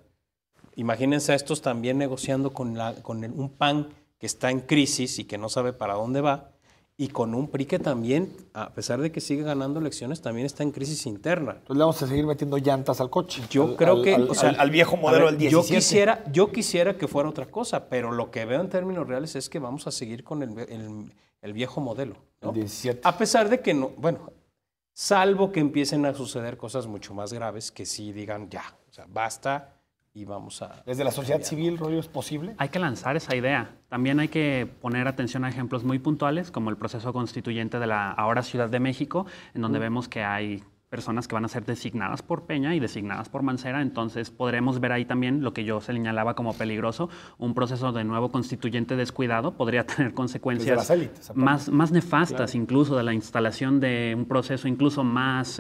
imagínense a estos también negociando con un PAN que está en crisis y que no sabe para dónde va, y con un PRI que también, a pesar de que sigue ganando elecciones, también está en crisis interna. Entonces le vamos a seguir metiendo llantas al coche. Yo creo que... al viejo modelo del 17. Yo quisiera que fuera otra cosa, pero lo que veo en términos reales es que vamos a seguir con el viejo modelo, ¿no? El 17. A pesar de que no... Bueno, salvo que empiecen a suceder cosas mucho más graves que sí digan ya, o sea, basta y vamos a... ¿Desde la sociedad civil, Rollo, es posible? Hay que lanzar esa idea. También hay que poner atención a ejemplos muy puntuales, como el proceso constituyente de la ahora Ciudad de México, en donde vemos que hay personas que van a ser designadas por Peña y designadas por Mancera. Entonces podremos ver ahí también lo que yo señalaba como peligroso. Un proceso de nuevo constituyente descuidado podría tener consecuencias las élites, más nefastas, incluso de la instalación de un proceso incluso más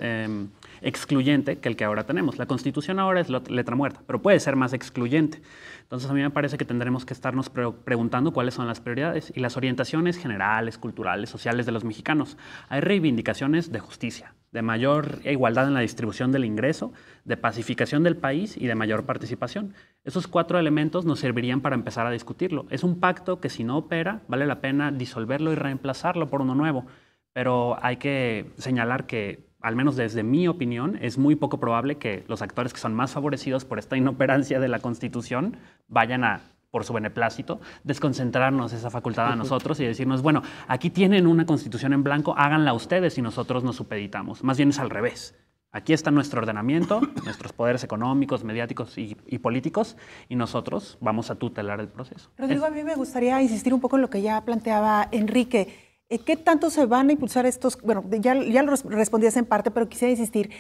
excluyente que el que ahora tenemos. La Constitución ahora es letra muerta, pero puede ser más excluyente. Entonces a mí me parece que tendremos que estarnos preguntando cuáles son las prioridades y las orientaciones generales, culturales, sociales de los mexicanos. Hay reivindicaciones de justicia, de mayor igualdad en la distribución del ingreso, de pacificación del país y de mayor participación. Esos 4 elementos nos servirían para empezar a discutirlo. Es un pacto que si no opera, vale la pena disolverlo y reemplazarlo por uno nuevo. Pero hay que señalar que, al menos desde mi opinión, es muy poco probable que los actores que son más favorecidos por esta inoperancia de la Constitución vayan a, por su beneplácito, desconcentrarnos esa facultad a nosotros y decirnos, bueno, aquí tienen una Constitución en blanco, háganla ustedes y nosotros nos supeditamos. Más bien es al revés. Aquí está nuestro ordenamiento, nuestros poderes económicos, mediáticos y políticos, y nosotros vamos a tutelar el proceso. Rodrigo, a mí me gustaría insistir un poco en lo que ya planteaba Enrique. ¿Qué tanto se van a impulsar estos? Bueno, ya lo respondías en parte, pero quisiera insistir.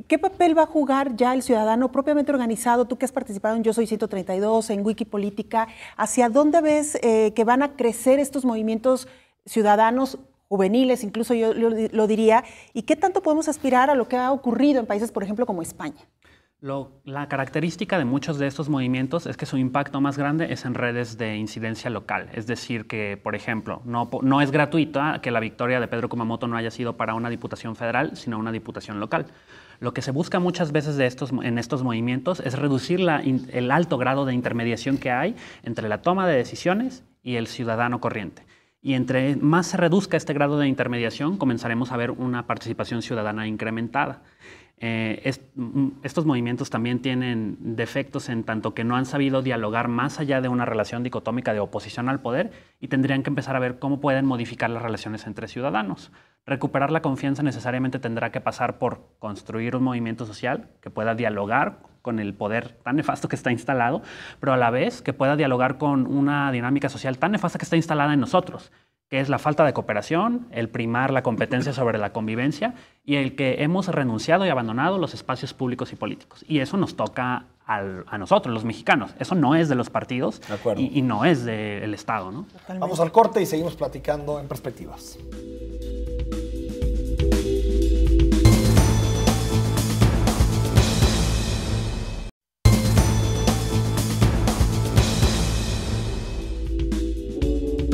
¿Qué papel va a jugar ya el ciudadano propiamente organizado? Tú que has participado en Yo Soy 132, en Wikipolítica, ¿hacia dónde ves que van a crecer estos movimientos ciudadanos juveniles, incluso yo lo diría? ¿Y qué tanto podemos aspirar a lo que ha ocurrido en países, por ejemplo, como España? La característica de muchos de estos movimientos es que su impacto más grande es en redes de incidencia local. Es decir, que, por ejemplo, no es gratuita que la victoria de Pedro Kumamoto no haya sido para una diputación federal, sino una diputación local. Lo que se busca muchas veces en estos movimientos es reducir el alto grado de intermediación que hay entre la toma de decisiones y el ciudadano corriente. Y entre más se reduzca este grado de intermediación, comenzaremos a ver una participación ciudadana incrementada. Estos movimientos también tienen defectos en tanto que no han sabido dialogar más allá de una relación dicotómica de oposición al poder y tendrían que empezar a ver cómo pueden modificar las relaciones entre ciudadanos. Recuperar la confianza necesariamente tendrá que pasar por construir un movimiento social que pueda dialogar con el poder tan nefasto que está instalado, pero a la vez que pueda dialogar con una dinámica social tan nefasta que está instalada en nosotros. que es la falta de cooperación, el primar la competencia sobre la convivencia y el que hemos renunciado y abandonado los espacios públicos y políticos. Y eso nos toca a nosotros, los mexicanos. Eso no es de los partidos y no es del Estado, ¿no? Vamos al corte y seguimos platicando en Perspectivas.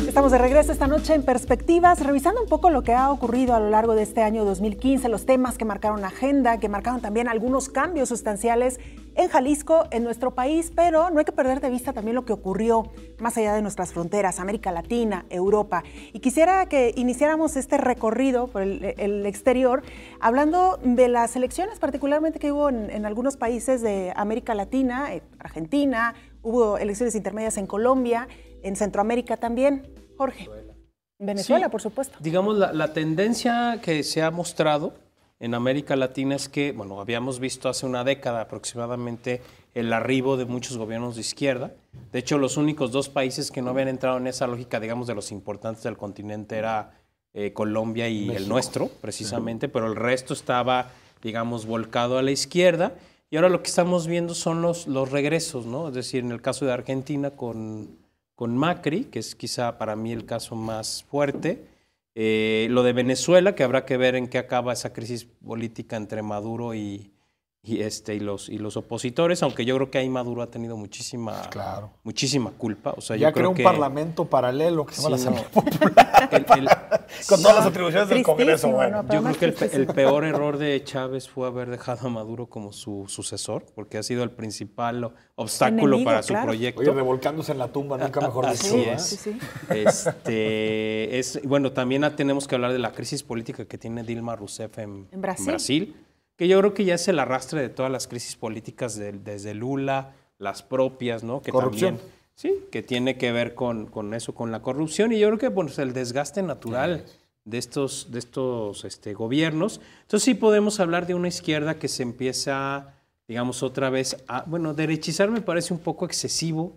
Estamos de regreso esta noche en Perspectivas, revisando un poco lo que ha ocurrido a lo largo de este año 2015, los temas que marcaron la agenda, que marcaron también algunos cambios sustanciales en Jalisco, en nuestro país, pero no hay que perder de vista también lo que ocurrió más allá de nuestras fronteras, América Latina, Europa. Y quisiera que iniciáramos este recorrido por el exterior, hablando de las elecciones particularmente que hubo en algunos países de América Latina, Argentina, hubo elecciones intermedias en Colombia, en Centroamérica también. Jorge, Venezuela, sí, por supuesto. Digamos, la tendencia que se ha mostrado en América Latina es que, bueno, habíamos visto hace una década aproximadamente el arribo de muchos gobiernos de izquierda. De hecho, los únicos dos países que no habían entrado en esa lógica, digamos, de los importantes del continente era Colombia y México, el nuestro, precisamente, pero el resto estaba, digamos, volcado a la izquierda. Y ahora lo que estamos viendo son los regresos, ¿no? Es decir, en el caso de Argentina con Macri, que es quizá para mí el caso más fuerte. Lo de Venezuela, que habrá que ver en qué acaba esa crisis política entre Maduro y los opositores, aunque yo creo que ahí Maduro ha tenido muchísima culpa. O sea, ya yo creo creó que un parlamento paralelo que se llama la Asamblea Popular. Con todas las atribuciones del Congreso. Bueno. Yo creo que el peor error de Chávez fue haber dejado a Maduro como su sucesor, porque ha sido el principal obstáculo enemigo, para su proyecto. Oye, revolcándose en la tumba, nunca mejor dicho. Así es. Bueno, también tenemos que hablar de la crisis política que tiene Dilma Rousseff en Brasil, que yo creo que ya es el arrastre de todas las crisis políticas desde Lula, las propias, ¿no? Que corrupción. También, sí, que tiene que ver con eso, con la corrupción, y yo creo que pues, el desgaste natural de estos gobiernos. Entonces sí podemos hablar de una izquierda que se empieza, digamos, otra vez a, bueno, derechizar me parece un poco excesivo,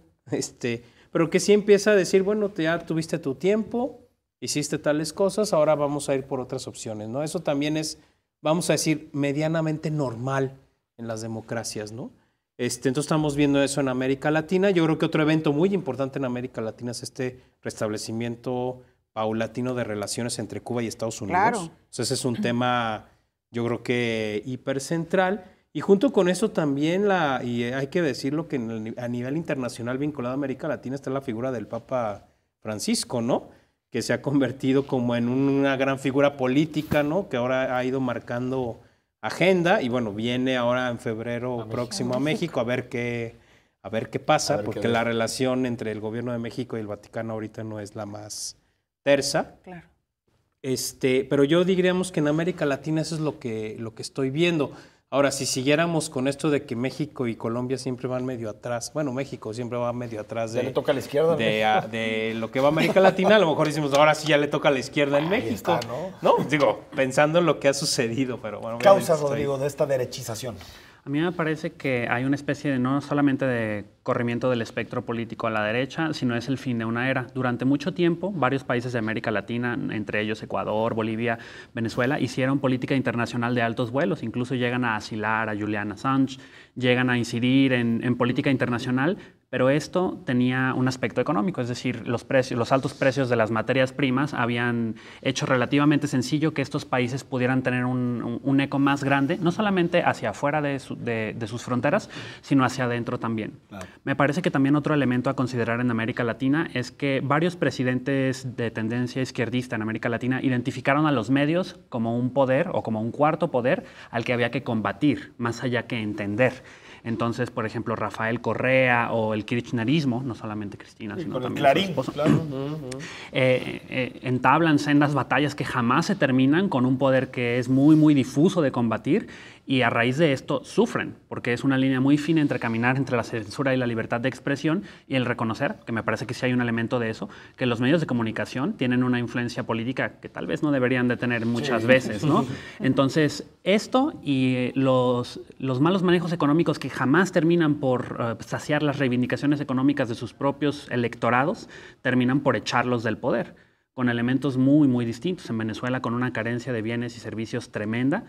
pero que sí empieza a decir, bueno, ya tuviste tu tiempo, hiciste tales cosas, ahora vamos a ir por otras opciones, ¿no? Eso también es, vamos a decir, medianamente normal en las democracias, ¿no? Entonces estamos viendo eso en América Latina. Yo creo que otro evento muy importante en América Latina es este restablecimiento paulatino de relaciones entre Cuba y Estados Unidos. Claro. Entonces ese es un tema, yo creo que hipercentral. Y junto con eso también, y hay que decirlo, que a nivel internacional vinculado a América Latina está la figura del Papa Francisco, ¿no? Que se ha convertido como en una gran figura política, ¿no? Que ahora ha ido marcando agenda y bueno, viene ahora en febrero próximo a México a ver qué pasa, porque la relación entre el gobierno de México y el Vaticano ahorita no es la más tersa. Claro. Pero yo diríamos que en América Latina eso es lo que estoy viendo. Ahora, si siguiéramos con esto de que México y Colombia siempre van medio atrás, bueno, México siempre va medio atrás le toca a la izquierda de lo que va a América Latina, a lo mejor decimos, ahora sí ya le toca a la izquierda en México. Está, ¿no? Digo, pensando en lo que ha sucedido, pero bueno. Causas, Rodrigo, de esta derechización. A mí me parece que hay una especie de, no solamente de corrimiento del espectro político a la derecha, sino es el fin de una era. Durante mucho tiempo, varios países de América Latina, entre ellos Ecuador, Bolivia, Venezuela, hicieron política internacional de altos vuelos. Incluso llegan a asilar a Julian Assange, llegan a incidir en política internacional, pero esto tenía un aspecto económico, es decir, los altos precios de las materias primas habían hecho relativamente sencillo que estos países pudieran tener un eco más grande, no solamente hacia afuera de sus fronteras, sino hacia adentro también. Claro. Me parece que también otro elemento a considerar en América Latina es que varios presidentes de tendencia izquierdista en América Latina identificaron a los medios como un poder o como un cuarto poder al que había que combatir, más allá que entender. Entonces, por ejemplo, Rafael Correa o el kirchnerismo, no solamente Cristina, sino también Clarín, su esposo, claro. entablan sendas batallas que jamás se terminan con un poder que es muy, muy difuso de combatir y a raíz de esto sufren, porque es una línea muy fina entre caminar entre la censura y la libertad de expresión y el reconocer, que me parece que sí hay un elemento de eso, que los medios de comunicación tienen una influencia política que tal vez no deberían de tener muchas veces, ¿no? Entonces, esto y los malos manejos económicos que jamás terminan por saciar las reivindicaciones económicas de sus propios electorados, terminan por echarlos del poder. con elementos muy, muy distintos. En Venezuela con una carencia de bienes y servicios tremenda,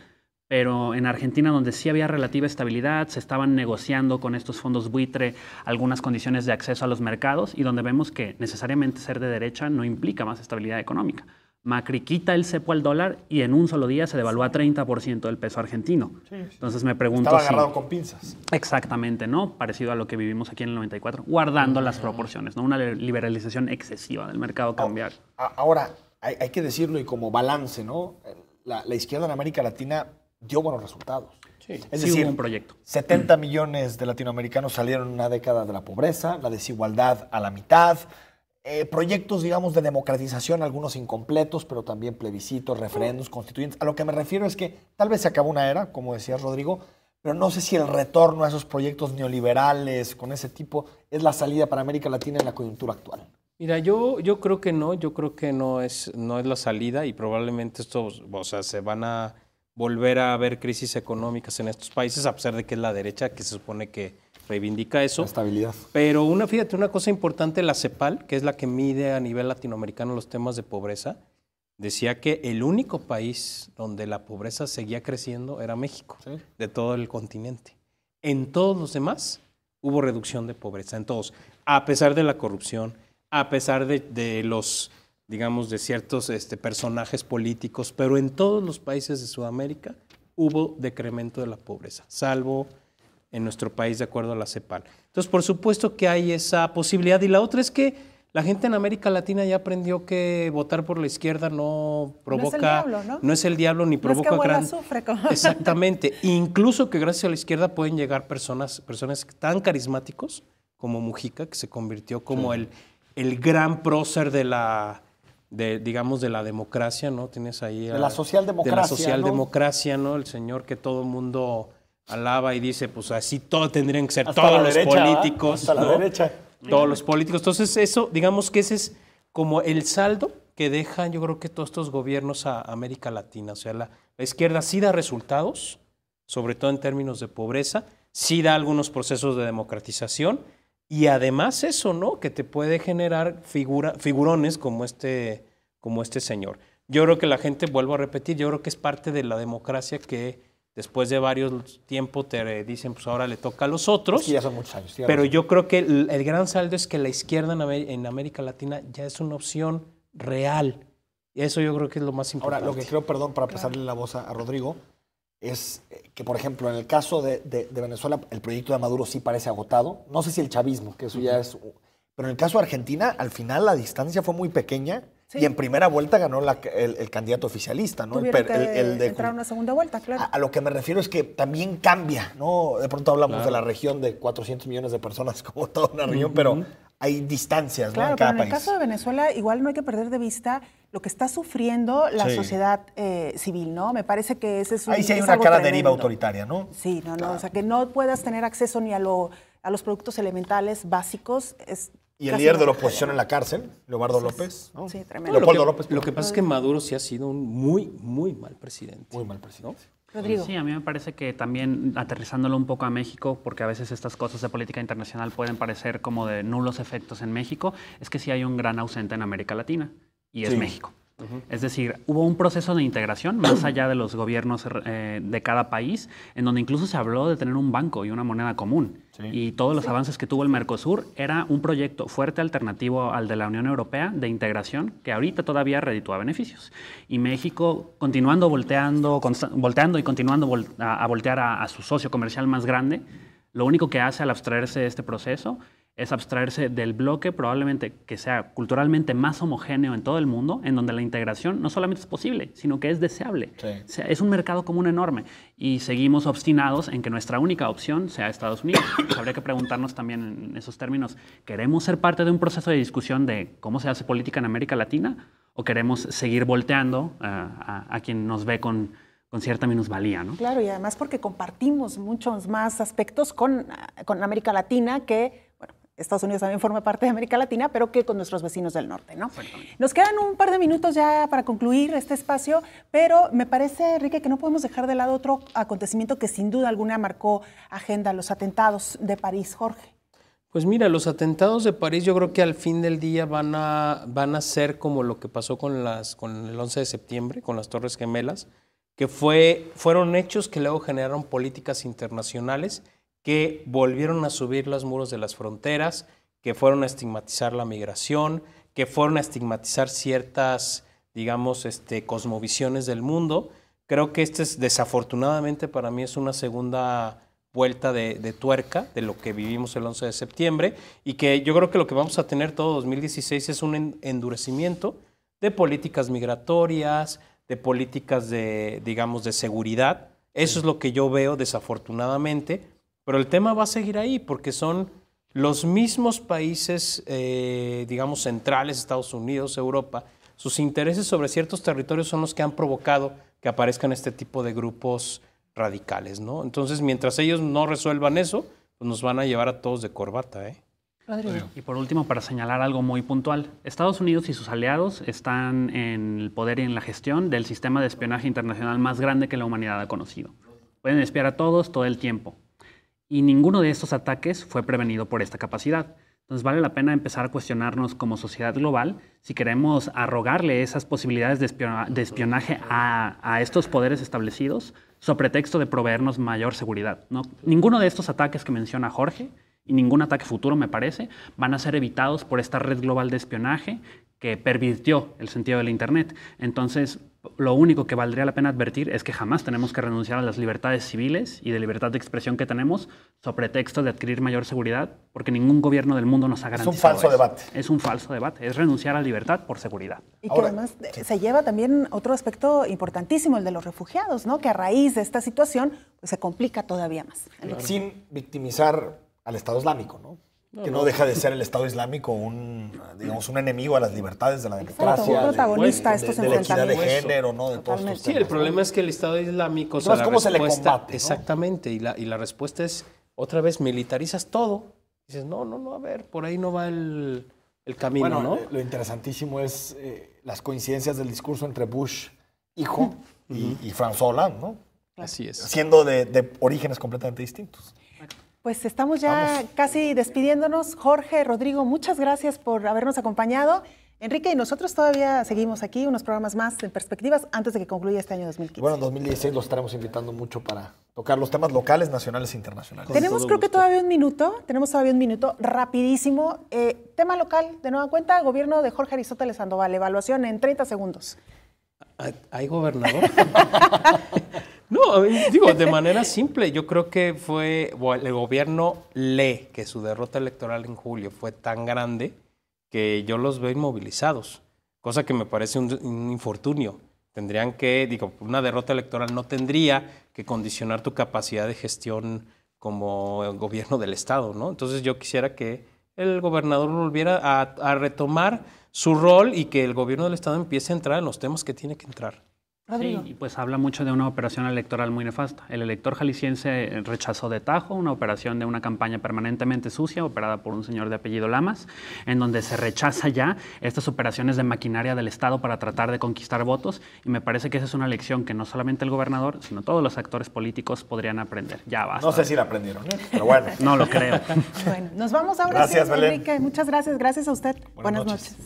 pero en Argentina, donde sí había relativa estabilidad, se estaban negociando con estos fondos buitre algunas condiciones de acceso a los mercados y donde vemos que necesariamente ser de derecha no implica más estabilidad económica. Macri quita el cepo al dólar y en un solo día se devalúa 30% el peso argentino. Sí. Entonces me pregunto Estaba agarrado con pinzas. Exactamente, ¿no? Parecido a lo que vivimos aquí en el 94, guardando las proporciones, ¿no? Una liberalización excesiva del mercado cambiario. Ahora, hay que decirlo y como balance, ¿no? La izquierda en América Latina dio buenos resultados. Sí, es decir, hubo un proyecto. 70 millones de latinoamericanos salieron en una década de la pobreza, la desigualdad a la mitad, proyectos, digamos, de democratización, algunos incompletos, pero también plebiscitos, referendos, constituyentes. A lo que me refiero es que tal vez se acabó una era, como decía Rodrigo, pero no sé si el retorno a esos proyectos neoliberales con ese tipo es la salida para América Latina en la coyuntura actual. Mira, yo creo que no, no es la salida y probablemente esto, o sea, se van a volver a haber crisis económicas en estos países, a pesar de que es la derecha que se supone que reivindica eso. La estabilidad. Pero fíjate, una cosa importante, la CEPAL, que es la que mide a nivel latinoamericano los temas de pobreza, decía que el único país donde la pobreza seguía creciendo era México, ¿sí?, de todo el continente. En todos los demás hubo reducción de pobreza, en todos, a pesar de la corrupción, a pesar de los, digamos, de ciertos personajes políticos, pero en todos los países de Sudamérica hubo decremento de la pobreza, salvo en nuestro país de acuerdo a la CEPAL. Entonces, por supuesto que hay esa posibilidad. Y la otra es que la gente en América Latina ya aprendió que votar por la izquierda no provoca... No es el diablo, ¿no? No es el diablo ni provoca no es que gran... azufre, como... Exactamente. Incluso que gracias a la izquierda pueden llegar personas tan carismáticos como Mujica, que se convirtió como el gran prócer de la democracia, ¿no? Tienes ahí... De la socialdemocracia, de la socialdemocracia, ¿no? El señor que todo el mundo alaba y dice, pues así todo tendrían que ser hasta todos los derecha, políticos. Hasta ¿no? la derecha. Todos los políticos. Entonces eso, digamos que ese es como el saldo que dejan, yo creo que todos estos gobiernos a América Latina. O sea, la izquierda sí da resultados, sobre todo en términos de pobreza, sí da algunos procesos de democratización y además eso, ¿no? Que te puede generar figurones como este señor. Yo creo que la gente, vuelvo a repetir, yo creo que es parte de la democracia que después de varios tiempos te dicen, pues ahora le toca a los otros. Sí, ya son muchos años. Pero yo creo que el gran saldo es que la izquierda en América Latina ya es una opción real. Y eso yo creo que es lo más importante. Ahora, lo que creo, perdón, para pasarle la voz a Rodrigo, es que, por ejemplo, en el caso de Venezuela, el proyecto de Maduro sí parece agotado. No sé si el chavismo, que eso ya es... Pero en el caso de Argentina, al final la distancia fue muy pequeña. Sí. Y en primera vuelta ganó el candidato oficialista, ¿no? Tuvieron que entrar a una segunda vuelta, claro. A lo que me refiero es que también cambia, ¿no? De pronto hablamos de la región de 400 millones de personas como toda una región, pero hay distancias, ¿no? Claro, en cada pero en país. El caso de Venezuela, igual no hay que perder de vista lo que está sufriendo la sociedad civil, ¿no? Me parece que ese es un... Ahí sí hay una clara deriva autoritaria, ¿no? Sí, no, o sea, que no puedas tener acceso ni a los productos elementales básicos es... Y el líder de la oposición en la cárcel, Leopoldo López, ¿no? Sí, tremendo. Lo que pasa es que Maduro sí ha sido un muy, muy mal presidente. Muy mal presidente. ¿No? Rodrigo. Sí, a mí me parece que también aterrizándolo un poco a México, porque a veces estas cosas de política internacional pueden parecer como de nulos efectos en México, es que sí hay un gran ausente en América Latina, y es México. Es decir, hubo un proceso de integración más allá de los gobiernos de cada país, en donde incluso se habló de tener un banco y una moneda común. Y todos los avances que tuvo el Mercosur era un proyecto fuerte alternativo al de la Unión Europea de integración que ahorita todavía reditúa beneficios. Y México, continuando volteando y continuando a voltear a su socio comercial más grande, lo único que hace al abstraerse de este proceso es abstraerse del bloque probablemente que sea culturalmente más homogéneo en todo el mundo, en donde la integración no solamente es posible, sino que es deseable. O sea, es un mercado común enorme y seguimos obstinados en que nuestra única opción sea Estados Unidos. Pues habría que preguntarnos también en esos términos, ¿queremos ser parte de un proceso de discusión de cómo se hace política en América Latina o queremos seguir volteando a quien nos ve con cierta minusvalía, ¿no? Claro, y además porque compartimos muchos más aspectos con América Latina que, bueno, Estados Unidos también forma parte de América Latina, pero que con nuestros vecinos del norte, ¿no? Nos quedan un par de minutos ya para concluir este espacio, pero me parece, Enrique, que no podemos dejar de lado otro acontecimiento que sin duda alguna marcó agenda, los atentados de París. Jorge. Pues mira, los atentados de París yo creo que al fin del día van a ser como lo que pasó con el 11 de septiembre, con las Torres Gemelas, que fueron hechos que luego generaron políticas internacionales que volvieron a subir los muros de las fronteras, que fueron a estigmatizar la migración, que fueron a estigmatizar ciertas, digamos, cosmovisiones del mundo. Creo que desafortunadamente para mí es una segunda vuelta de tuerca de lo que vivimos el 11 de septiembre y que yo creo que lo que vamos a tener todo 2016 es un endurecimiento de políticas migratorias, de políticas de seguridad. Eso es lo que yo veo desafortunadamente, pero el tema va a seguir ahí porque son los mismos países, digamos, centrales, Estados Unidos, Europa, sus intereses sobre ciertos territorios son los que han provocado que aparezcan este tipo de grupos radicales, ¿no? Entonces, mientras ellos no resuelvan eso, pues nos van a llevar a todos de corbata, ¿eh? Y por último, para señalar algo muy puntual, Estados Unidos y sus aliados están en el poder y en la gestión del sistema de espionaje internacional más grande que la humanidad ha conocido. Pueden espiar a todos todo el tiempo. Y ninguno de estos ataques fue prevenido por esta capacidad. Entonces vale la pena empezar a cuestionarnos como sociedad global si queremos arrogarle esas posibilidades de espionaje a estos poderes establecidos sobre pretexto de proveernos mayor seguridad, ¿no? Ninguno de estos ataques que menciona Jorge y ningún ataque futuro, me parece, van a ser evitados por esta red global de espionaje que pervirtió el sentido del Internet. Entonces, lo único que valdría la pena advertir es que jamás tenemos que renunciar a las libertades civiles y de libertad de expresión que tenemos sobre pretexto de adquirir mayor seguridad, porque ningún gobierno del mundo nos ha garantizado. Es un falso debate. Es un falso debate. Es renunciar a libertad por seguridad. Y que además se lleva también otro aspecto importantísimo, el de los refugiados, ¿no? Que a raíz de esta situación pues, se complica todavía más. Claro. Sin victimizar al Estado Islámico, ¿no? Que no deja de ser el Estado Islámico un enemigo a las libertades de la democracia, un protagonista de la equidad de género, ¿no? De todos estos temas. Sí, el problema es que el Estado Islámico... Entonces, ¿cómo se le combate? ¿No? Exactamente, y la respuesta es, otra vez, militarizas todo. Dices, no, a ver, por ahí no va el camino, bueno, ¿no? Lo interesantísimo es las coincidencias del discurso entre Bush, hijo, y François Hollande, ¿no? Así es. Siendo de orígenes completamente distintos. Pues estamos ya casi despidiéndonos. Jorge, Rodrigo, muchas gracias por habernos acompañado. Enrique y nosotros todavía seguimos aquí, unos programas más en perspectivas antes de que concluya este año 2015. Bueno, en 2016 los estaremos invitando mucho para tocar los temas locales, nacionales e internacionales. Tenemos creo que todavía un minuto, rapidísimo. Tema local, de nueva cuenta, gobierno de Jorge Aristóteles Sandoval, evaluación en 30 segundos. ¿Hay gobernador? No, digo, de manera simple, yo creo que el gobierno lee que su derrota electoral en julio fue tan grande que yo los veo inmovilizados, cosa que me parece un infortunio. Tendrían que, una derrota electoral no tendría que condicionar tu capacidad de gestión como gobierno del Estado, ¿no? Entonces yo quisiera que el gobernador volviera a retomar su rol y que el gobierno del Estado empiece a entrar en los temas que tiene que entrar. Sí, y pues habla mucho de una operación electoral muy nefasta. El elector jalisciense rechazó de tajo una operación de una campaña permanentemente sucia operada por un señor de apellido Lamas, en donde se rechaza ya estas operaciones de maquinaria del Estado para tratar de conquistar votos, y me parece que esa es una lección que no solamente el gobernador, sino todos los actores políticos podrían aprender. Ya basta. No sé si la aprendieron, pero bueno. No lo creo. Bueno, nos vamos ahora. Gracias, sí, Belén. Enrique, muchas gracias. Gracias a usted. Buenas noches.